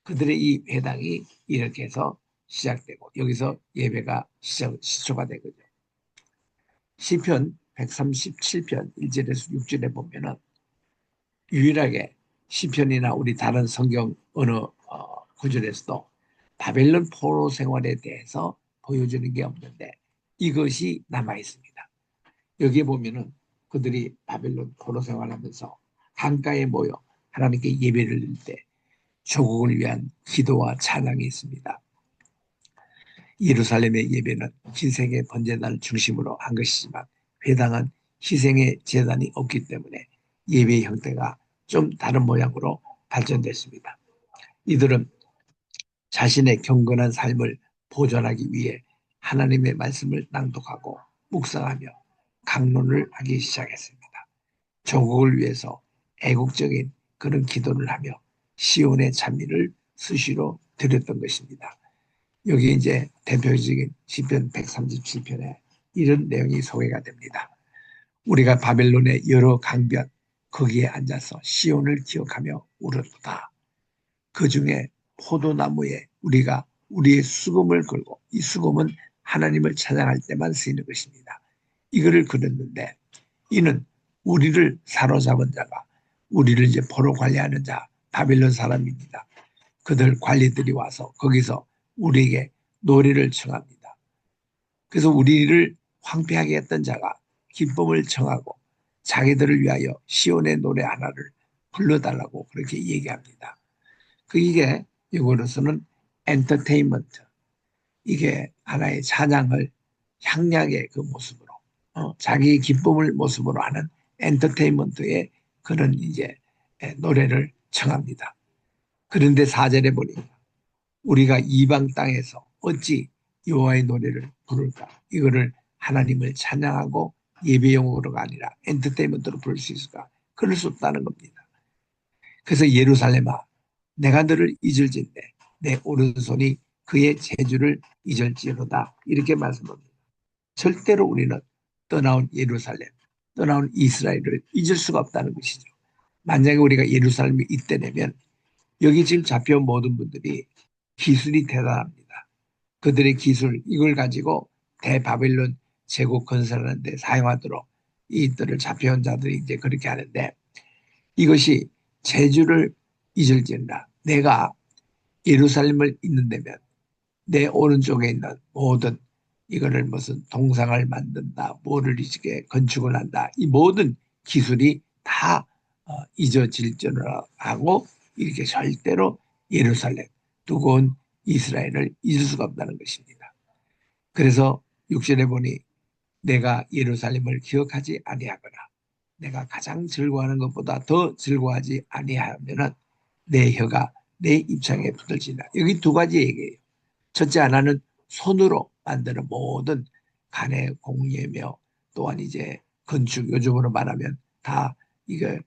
그들의 이 회당이 이렇게 해서 시작되고 여기서 예배가 시초가 된 거죠. 시편 137편 1절에서 6절에 보면은 유일하게 시편이나 우리 다른 성경 어느 구절에서도 바벨론 포로 생활에 대해서 보여주는 게 없는데 이것이 남아 있습니다. 여기에 보면은 그들이 바벨론 포로 생활하면서 강가에 모여 하나님께 예배를 드릴 때 조국을 위한 기도와 찬양이 있습니다. 예루살렘의 예배는 희생의 번제단을 중심으로 한 것이지만 회당은 희생의 제단이 없기 때문에 예배의 형태가 좀 다른 모양으로 발전됐습니다. 이들은 자신의 경건한 삶을 보존하기 위해 하나님의 말씀을 낭독하고 묵상하며 강론을 하기 시작했습니다. 조국을 위해서 애국적인 그런 기도를 하며 시온의 찬미를 수시로 드렸던 것입니다. 여기 이제 대표적인 시편 137편에 이런 내용이 소개가 됩니다. 우리가 바벨론의 여러 강변 거기에 앉아서 시온을 기억하며 울었다. 그 중에 포도나무에 우리가 우리의 수금을 걸고 이 수금은 하나님을 찬양할 때만 쓰이는 것입니다. 이거를 그렸는데 이는 우리를 사로잡은 자가 우리를 이제 포로 관리하는 자 바벨론 사람입니다. 그들 관리들이 와서 거기서 우리에게 노래를 청합니다. 그래서 우리를 황폐하게 했던 자가 기쁨을 청하고 자기들을 위하여 시온의 노래 하나를 불러달라고 그렇게 얘기합니다. 이게 영어로서는 엔터테인먼트 이게 하나의 찬양을 향락의 그 모습으로 자기의 기쁨을 모습으로 하는 엔터테인먼트의 그런 이제 노래를 청합니다. 그런데 4절에 보니 우리가 이방 땅에서 어찌 여호와의 노래를 부를까? 이거를 하나님을 찬양하고 예배용으로가 아니라 엔터테인먼트로 부를 수 있을까? 그럴 수 없다는 겁니다. 그래서 예루살렘아 내가 너를 잊을진대 내 오른손이 그의 재주를 잊을지로다 이렇게 말씀합니다. 절대로 우리는 떠나온 예루살렘, 떠나온 이스라엘을 잊을 수가 없다는 것이죠. 만약에 우리가 예루살렘에 있다면 여기 지금 잡혀온 모든 분들이 기술이 대단합니다. 그들의 기술 이걸 가지고 대바벨론 제국 건설하는 데 사용하도록 이들을 잡혀온 자들이 이제 그렇게 하는데 이것이 재주를 잊을지어다. 내가 예루살렘을 잇는다면 내 오른쪽에 있는 모든 이거를 무슨 동상을 만든다, 뭐를 이렇게 건축을 한다, 이 모든 기술이 다 잊어질 줄 하고 이렇게 절대로 예루살렘, 두고 온 이스라엘을 잊을 수가 없다는 것입니다. 그래서 6절에 보니 내가 예루살렘을 기억하지 아니하거나 내가 가장 즐거워하는 것보다 더 즐거워하지 아니하면은 내 혀가 내 입장에 붙을지나. 여기 두 가지 얘기예요. 첫째 하나는 손으로 만드는 모든 간의 공예며 또한 이제 건축, 요즘으로 말하면 다 이거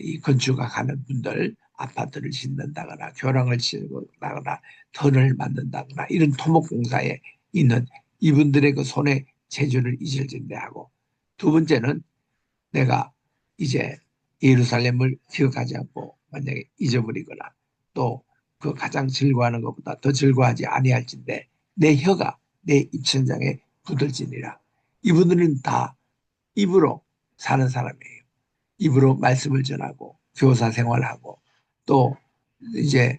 이 건축가하는 분들 아파트를 짓는다거나 교량을 짓는다거나 터널을 만든다거나 이런 토목공사에 있는 이분들의 그 손의 재주를 잊을진대 하고, 두 번째는 내가 이제 예루살렘을 기억하지 않고 만약에 잊어버리거나 또 그 가장 즐거워하는 것보다 더 즐거워하지 아니할진대 내 혀가 내 입천장에 붙을지니라. 이분들은 다 입으로 사는 사람이에요. 입으로 말씀을 전하고 교사 생활하고 또 이제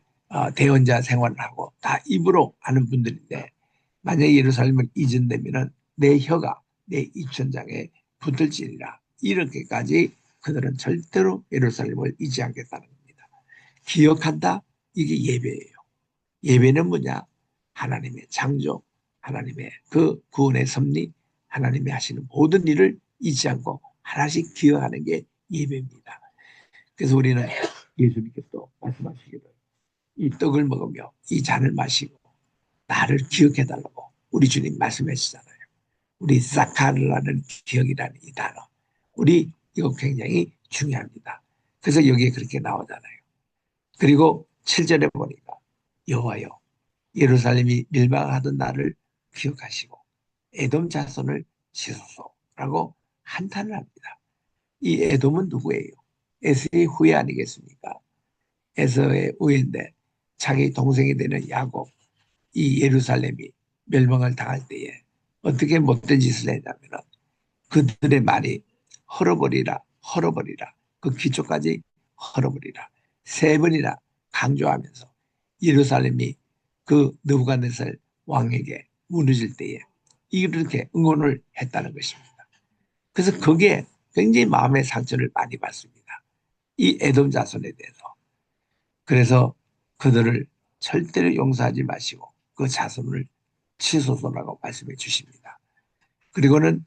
대언자 생활을 하고 다 입으로 하는 분들인데, 만약에 예루살렘을 잊은다면 내 혀가 내 입천장에 붙을지니라. 이렇게까지 그들은 절대로 예루살렘을 잊지 않겠다는 겁니다. 기억한다? 이게 예배예요. 예배는 뭐냐? 하나님의 창조, 하나님의 그 구원의 섭리, 하나님이 하시는 모든 일을 잊지 않고 하나씩 기억하는 게 예배입니다. 그래서 우리는 예수님께서 말씀하시기를 이 떡을 먹으며 이 잔을 마시고 나를 기억해달라고 우리 주님 말씀하시잖아요. 우리 사카르라는 기억이라는 이 단어. 우리 이거 굉장히 중요합니다. 그래서 여기에 그렇게 나오잖아요. 그리고 7절에 보니까 여호와여 예루살렘이 멸망하던 날을 기억하시고 에돔 자손을 치소서라고 한탄을 합니다. 이 에돔은 누구예요? 에서의 후예 아니겠습니까? 에서의 후예인데 자기 동생이 되는 야곱, 이 예루살렘이 멸망을 당할 때에 어떻게 못된 짓을 했냐면 그들의 말이 헐어버리라 헐어버리라 그 기초까지 헐어버리라 세 번이나 강조하면서 예루살렘이 그 느부갓네살 왕에게 무너질 때에 이렇게 응원을 했다는 것입니다. 그래서 그게 굉장히 마음의 상처를 많이 받습니다. 이 에돔 자손에 대해서. 그래서 그들을 절대로 용서하지 마시고 그 자손을 치소서라고 말씀해 주십니다. 그리고는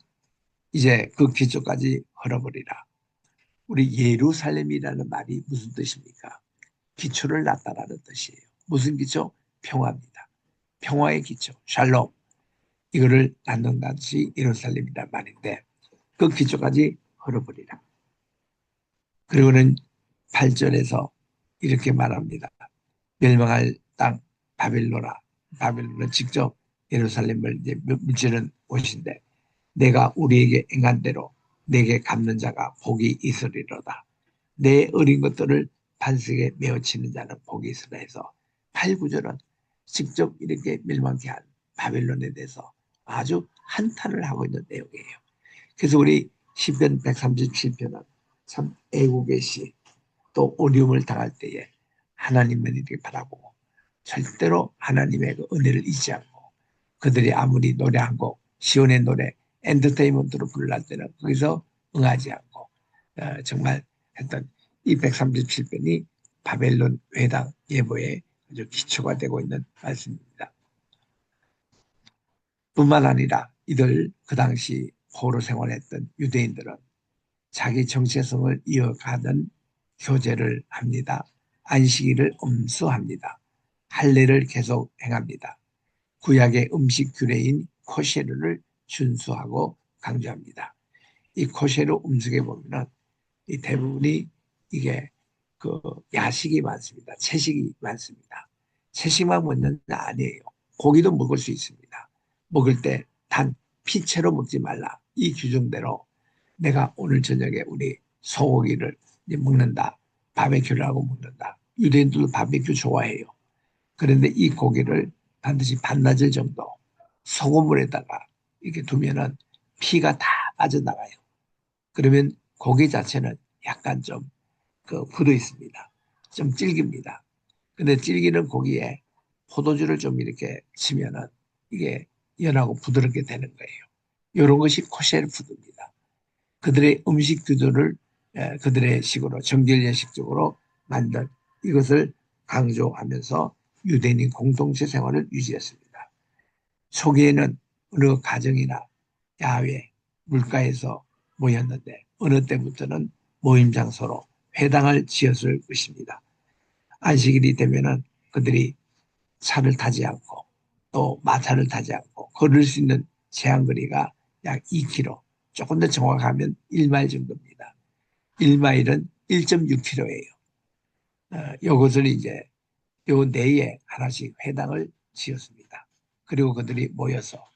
이제 그 기초까지 헐어버리라. 우리 예루살렘이라는 말이 무슨 뜻입니까? 기초를 낳다라는 뜻이에요. 무슨 기초? 평화입니다. 평화의 기초, 샬롬. 이거를 낳는다는 것이 예루살렘이란 말인데 그 기초까지 헐어버리라. 그리고는 8절에서 이렇게 말합니다. 멸망할 땅 바벨로나. 바벨론은 직접 예루살렘을 이제 물질은 옷인데 내가 우리에게 행한 대로 내게 갚는 자가 복이 있으리로다. 내 어린 것들을 반석에 메어치는 자는 복이 있으라 해서 8, 9절은 직접 이렇게 멸망케 한 바벨론에 대해서 아주 한탄을 하고 있는 내용이에요. 그래서 우리 시편 137편은 참 애국의 시, 또 어려움을 당할 때에 하나님만 이렇게 바라보고 절대로 하나님의 그 은혜를 잊지 않고 그들이 아무리 노래 한 곡, 시온의 노래, 엔터테인먼트로 불날 때는 거기서 응하지 않고 정말 했던 이 137편이 바벨론 회당 예보의 아주 기초가 되고 있는 말씀입니다. 뿐만 아니라 이들 그 당시 포로 생활했던 유대인들은 자기 정체성을 이어가는 교제를 합니다. 안식일을 엄수합니다. 할례를 계속 행합니다. 구약의 음식 규례인 코셰르를 준수하고 강조합니다. 이 코셰르 음식에 보면은 이 대부분이 이게 그 야식이 많습니다. 채식이 많습니다. 채식만 먹는 게 아니에요. 고기도 먹을 수 있습니다. 먹을 때 단 피채로 먹지 말라. 이 규정대로 내가 오늘 저녁에 우리 소고기를 먹는다. 바베큐를 하고 먹는다. 유대인들도 바베큐 좋아해요. 그런데 이 고기를 반드시 반나절 정도 소금물에다가 이렇게 두면은 피가 다 빠져나가요. 그러면 고기 자체는 약간 좀 그 굳어 있습니다. 좀 질깁니다. 근데 질기는 고기에 포도주를 좀 이렇게 치면은 이게 연하고 부드럽게 되는 거예요. 이런 것이 코셰르 푸드입니다. 그들의 음식 규도를 그들의 식으로 정결예식적으로 만든 이것을 강조하면서 유대인이 공동체 생활을 유지했습니다. 초기에는 어느 가정이나 야외, 물가에서 모였는데 어느 때부터는 모임 장소로 회당을 지었을 것입니다. 안식일이 되면은 그들이 차를 타지 않고 또 마차를 타지 않고 걸을 수 있는 제한거리가 약 2km, 조금 더 정확하면 1마일 정도입니다. 1마일은 1.6km예요. 이것을 이제 요 내에 하나씩 회당을 지었습니다. 그리고 그들이 모여서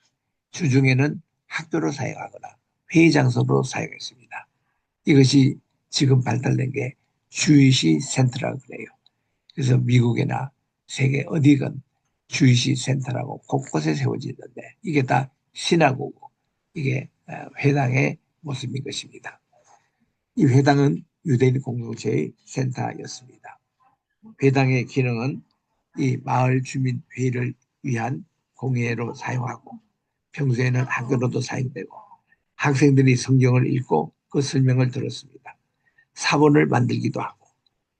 주중에는 학교로 사용하거나 회의 장소로 사용했습니다. 이것이 지금 발달된 게 주이시 센터라고 그래요. 그래서 미국이나 세계 어디건 주이시 센터라고 곳곳에 세워지는데 이게 다 신하고고 이게 회당의 모습인 것입니다. 이 회당은 유대인 공동체의 센터였습니다. 회당의 기능은 이 마을 주민 회의를 위한 공회로 사용하고 평소에는 학교로도 사용되고 학생들이 성경을 읽고 그 설명을 들었습니다. 사본을 만들기도 하고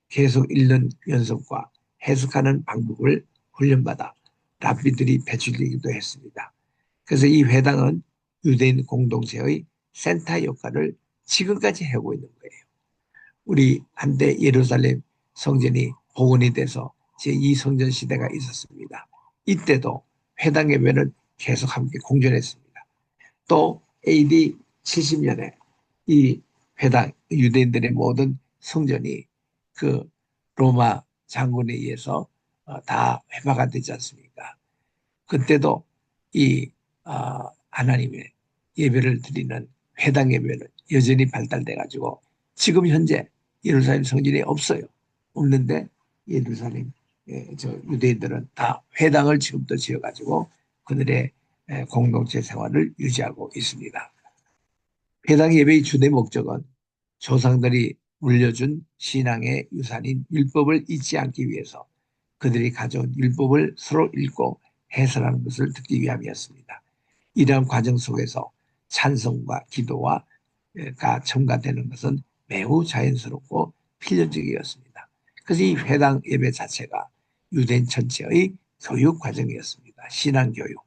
계속 읽는 연습과 해석하는 방법을 훈련받아 랍비들이 배출되기도 했습니다. 그래서 이 회당은 유대인 공동체의 센터 역할을 지금까지 하고 있는 거예요. 우리 한때 예루살렘 성전이 복원이 돼서 제2성전 시대가 있었습니다. 이때도 회당 예배는 계속 함께 공존했습니다. 또 AD 70년에 이 회당 유대인들의 모든 성전이 그 로마 장군에 의해서 다 회파가 되지 않습니까? 그때도 이 하나님의 예배를 드리는 회당 예배는 여전히 발달돼 가지고 지금 현재 예루살렘 성전이 없어요. 없는데 예루살렘 저 유대인들은 다 회당을 지금도 지어가지고 그들의 공동체 생활을 유지하고 있습니다. 회당 예배의 주된 목적은 조상들이 물려준 신앙의 유산인 율법을 잊지 않기 위해서 그들이 가져온 율법을 서로 읽고 해설하는 것을 듣기 위함이었습니다. 이러한 과정 속에서 찬송과 기도가 첨가되는 것은 매우 자연스럽고 필연적이었습니다. 그래서 이 회당 예배 자체가 유대인 전체의 교육 과정이었습니다. 신앙교육.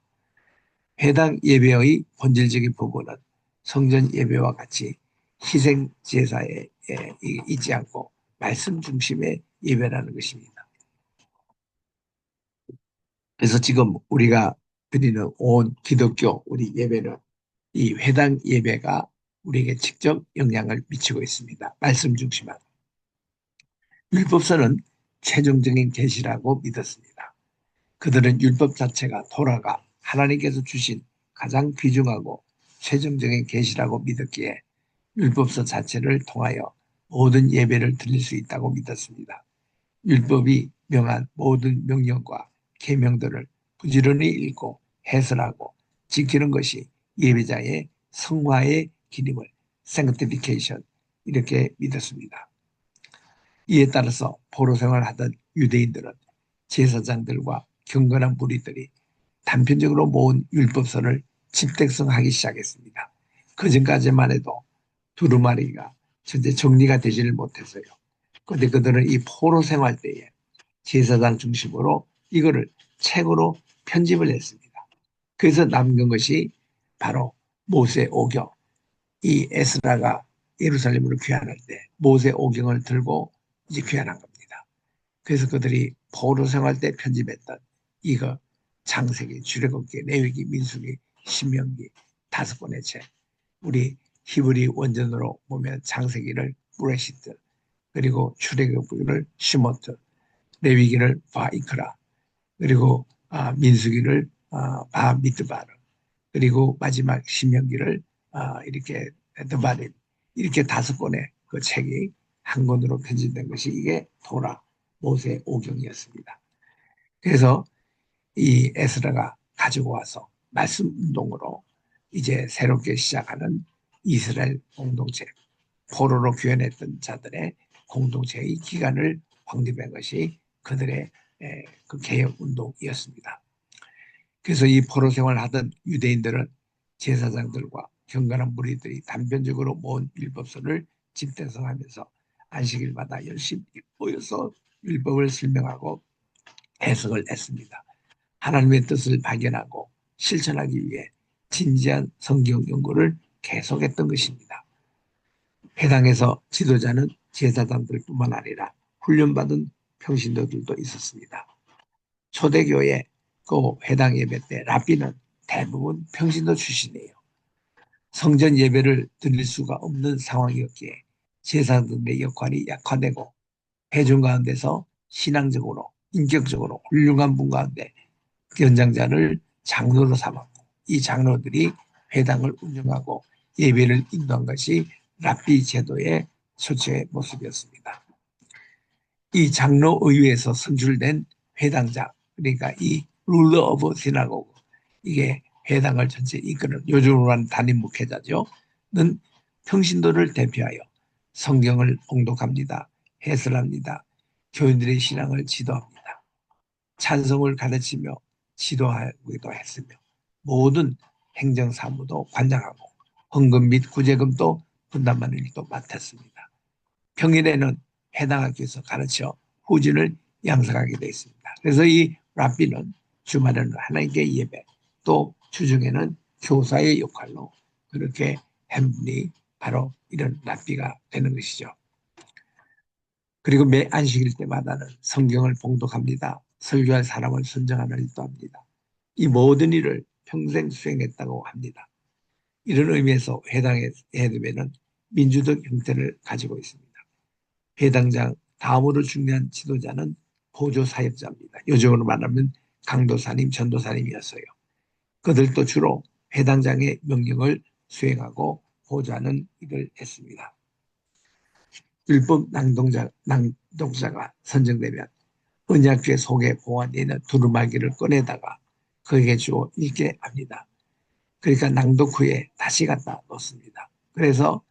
회당 예배의 본질적인 부분은 성전 예배와 같이 희생 제사에 있지 않고 말씀 중심의 예배라는 것입니다. 그래서 지금 우리가 드리는 온 기독교 우리 예배는 이 회당 예배가 우리에게 직접 영향을 미치고 있습니다. 말씀 중심한. 율법서는 최종적인 계시라고 믿었습니다. 그들은 율법 자체가 토라가 하나님께서 주신 가장 귀중하고 최종적인 계시라고 믿었기에 율법서 자체를 통하여 모든 예배를 드릴 수 있다고 믿었습니다. 율법이 명한 모든 명령과 계명들을 부지런히 읽고 해설하고 지키는 것이 예배자의 성화의 기림을 sanctification 이렇게 믿었습니다. 이에 따라서 포로 생활하던 유대인들은 제사장들과 경건한 무리들이 단편적으로 모은 율법서를 집택성하기 시작했습니다. 그전까지만 해도 두루마리가 전체 정리가 되지를 못했어요. 그런데 그들은 이 포로 생활 때에 제사장 중심으로 이거를 책으로 편집을 했습니다. 그래서 남긴 것이 바로 모세 오경. 이 에스라가 예루살렘으로 귀환할 때 모세 오경을 들고 이제 귀환한 겁니다. 그래서 그들이 포로 생활 때 편집했던 이거 창세기, 출애굽기, 레위기, 민수기, 신명기 5권의 책. 우리 히브리 원전으로 보면 창세기를 브레시트, 그리고 출애굽기를 시모트, 레위기를 바이크라, 그리고 민수기를 바미드바르, 그리고 마지막 신명기를 이렇게 드바림, 이렇게 5권의 그 책이 한 권으로 편집된 것이 이게 토라 모세 오경이었습니다. 그래서 이 에스라가 가지고 와서 말씀 운동으로 이제 새롭게 시작하는 이스라엘 공동체, 포로로 귀환했던 자들의 공동체의 기간을 확립한 것이 그들의 그 개혁 운동이었습니다. 그래서 이 포로 생활을 하던 유대인들은 제사장들과 경건한 무리들이 단편적으로 모은 율법서를 집대성하면서 안식일마다 열심히 모여서 율법을 설명하고 해석을 했습니다. 하나님의 뜻을 발견하고 실천하기 위해 진지한 성경 연구를 계속했던 것입니다. 회당에서 지도자는 제사장들뿐만 아니라 훈련받은 평신도들도 있었습니다. 초대교회 그 회당 예배 때 랍비는 대부분 평신도 출신이에요. 성전 예배를 드릴 수가 없는 상황이었기에 제사장들의 역할이 약화되고 회중 가운데서 신앙적으로 인격적으로 훌륭한 분 가운데 연장자를 장로로 삼았고 이 장로들이 회당을 운영하고 예배를 인도한 것이 랍비 제도의 초치의 모습이었습니다. 이 장로의회에서 선출된 회당장, 그러니까 이 룰러 오브 시나고그, 이게 회당을 전체 이끄는 요즘으로 하는 담임 목회자죠. 는 평신도를 대표하여 성경을 봉독합니다. 해설합니다. 교인들의 신앙을 지도합니다. 찬송을 가르치며 지도하기도 했으며 모든 행정사무도 관장하고 헌금 및 구제금도 분담하는 일도 맡았습니다. 평일에는 해당 학교에서 가르쳐 후진을 양성하게 되어 있습니다. 그래서 이 랍비는 주말에는 하나님께 예배, 또 주중에는 교사의 역할로 그렇게 한 분이 바로 이런 랍비가 되는 것이죠. 그리고 매 안식일 때마다는 성경을 봉독합니다. 설교할 사람을 선정하는 일도 합니다. 이 모든 일을 평생 수행했다고 합니다. 이런 의미에서 회당의 예배는 민주적 형태를 가지고 있습니다. 회당장 다음으로 중요한 지도자는 보조사역자입니다. 요즘으로 말하면 강도사님, 전도사님이었어요. 그들도 주로 회당장의 명령을 수행하고 보좌하는 일을 했습니다. 율법 낭독자가 선정되면 언약궤 속에 보관되어 있는 두루마기를 꺼내다가 그에게 주어 읽게 합니다. 그러니까 낭독 후에 다시 갖다 놓습니다. 그래서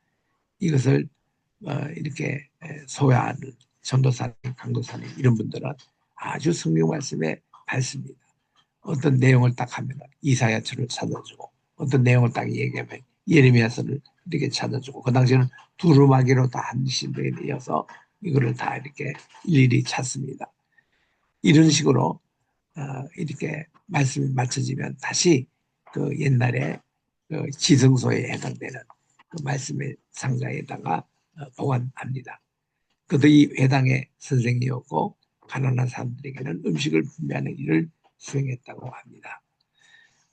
이것을 이렇게 소화하는 전도사님, 강도사님 이런 분들은 아주 성경 말씀에 밝습니다. 어떤 내용을 딱 하면 이사야처를 찾아주고 어떤 내용을 딱 얘기하면 예레미야서를 이렇게 찾아주고 그 당시에는 두루마기로 다 한 신도에 이어서 이거를 다 이렇게 일일이 찾습니다. 이런 식으로 이렇게 말씀이 맞춰지면 다시 그 옛날에 그 지성소에 해당되는 그 말씀의 상자에다가 보관합니다. 그도 이 회당의 선생이었고 가난한 사람들에게는 음식을 분배하는 일을 수행했다고 합니다.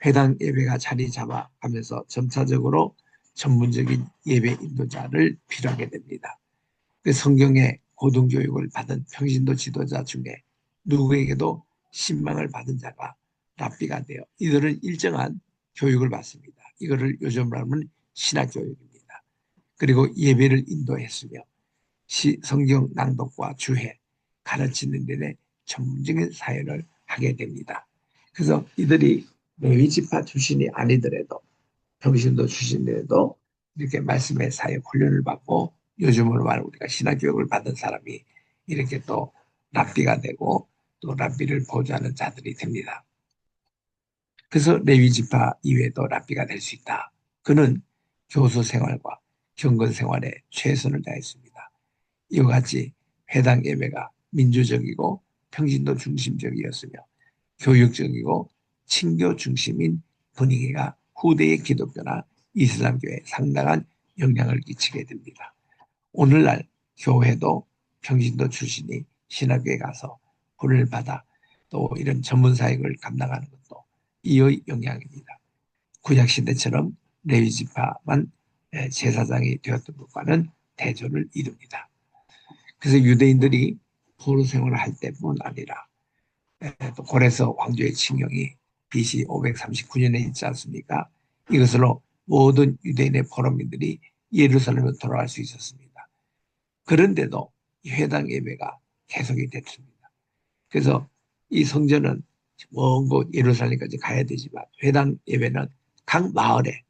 회당 예배가 자리 잡아가면서 점차적으로 전문적인 예배 인도자를 필요하게 됩니다. 그 성경의 고등교육을 받은 평신도 지도자 중에 누구에게도 신망을 받은 자가 랍비가 되어 이들은 일정한 교육을 받습니다. 이거를 요즘으로 하면 신학교육입니다. 그리고 예배를 인도했으며 성경 낭독과 주해, 가르치는 데에 전문적인 사역을 하게 됩니다. 그래서 이들이 레위 지파 출신이 아니더라도 평신도 출신들도 이렇게 말씀의 사역 훈련을 받고 요즘으로 말하면 우리가 신학교육을 받은 사람이 이렇게 또 랍비가 되고 또 랍비를 보좌하는 자들이 됩니다. 그래서 레위 지파 이외에도 랍비가 될 수 있다. 그는 교수 생활과 경건 생활에 최선을 다했습니다. 이와 같이 회당 예배가 민주적이고 평신도 중심적이었으며 교육적이고 친교 중심인 분위기가 후대의 기독교나 이슬람교에 상당한 영향을 끼치게 됩니다. 오늘날 교회도 평신도 출신이 신학교에 가서 훈련을 받아 또 이런 전문 사역을 감당하는 것도 이의 영향입니다. 구약시대처럼 레위지파만 제사장이 되었던 것과는 대조를 이룹니다. 그래서 유대인들이 포로 생활을 할 때뿐 아니라 또 고레스 왕조의 칙령이 BC 539년에 있지 않습니까? 이것으로 모든 유대인의 포로민들이 예루살렘으로 돌아갈 수 있었습니다. 그런데도 회당 예배가 계속이 됐습니다. 그래서 이 성전은 먼 곳 예루살렘까지 가야 되지만 회당 예배는 각 마을에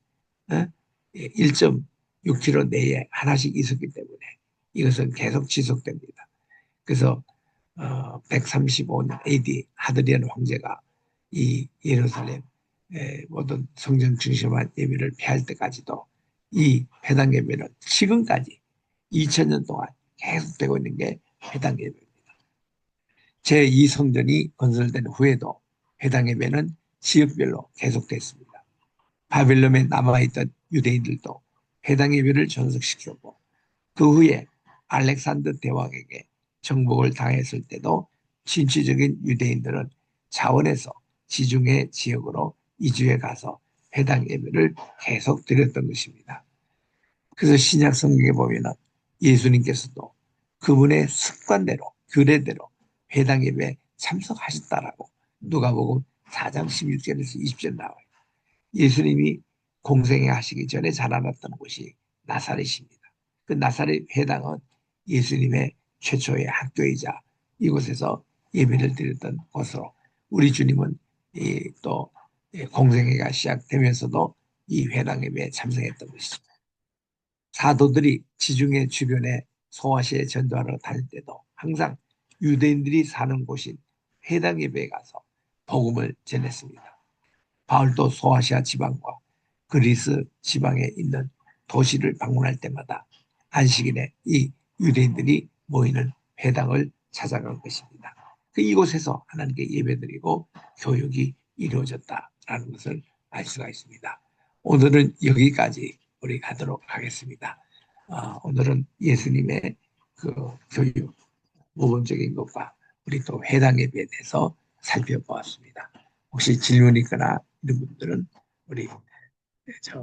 1.6km 내에 하나씩 있었기 때문에 이것은 계속 지속됩니다. 그래서 135년 AD 하드리안 황제가 이 예루살렘 모든 성전 중심한 예배를 폐할 때까지도 이 회당 예배는 지금까지 2000년 동안 계속되고 있는 게 회당 예배입니다. 제2성전이 건설된 후에도 회당 예배는 지역별로 계속됐습니다. 바빌론에 남아있던 유대인들도 회당 예배를 전속시켰고 그 후에 알렉산더 대왕에게 정복을 당했을 때도 진취적인 유대인들은 자원에서 지중해 지역으로 이주해 가서 회당 예배를 계속 드렸던 것입니다. 그래서 신약 성경에 보면은 예수님께서도 그분의 습관대로 규례대로 회당 예배에 참석하셨다라고 누가복음 4장 16절에서 20절 나와요. 예수님이 공생애 하시기 전에 자라났던 곳이 나사렛입니다. 그 나사렛 회당은 예수님의 최초의 학교이자 이곳에서 예배를 드렸던 곳으로 우리 주님은 또 공생애가 시작되면서도 이 회당 예배에 참석했던 것이죠. 사도들이 지중해 주변에 소아시아에 전도하러 다닐 때도 항상 유대인들이 사는 곳인 회당 예배에 가서 복음을 전했습니다. 바울도 소아시아 지방과 그리스 지방에 있는 도시를 방문할 때마다 안식일에 이 유대인들이 모이는 회당을 찾아간 것입니다. 그 이곳에서 하나님께 예배드리고 교육이 이루어졌다라는 것을 알 수가 있습니다. 오늘은 여기까지 우리 가도록 하겠습니다. 오늘은 예수님의 그 교육, 모범적인 것과 우리 또 회당 예배에 대해서 살펴보았습니다. 혹시 질문 있거나 이런 분들은 우리 저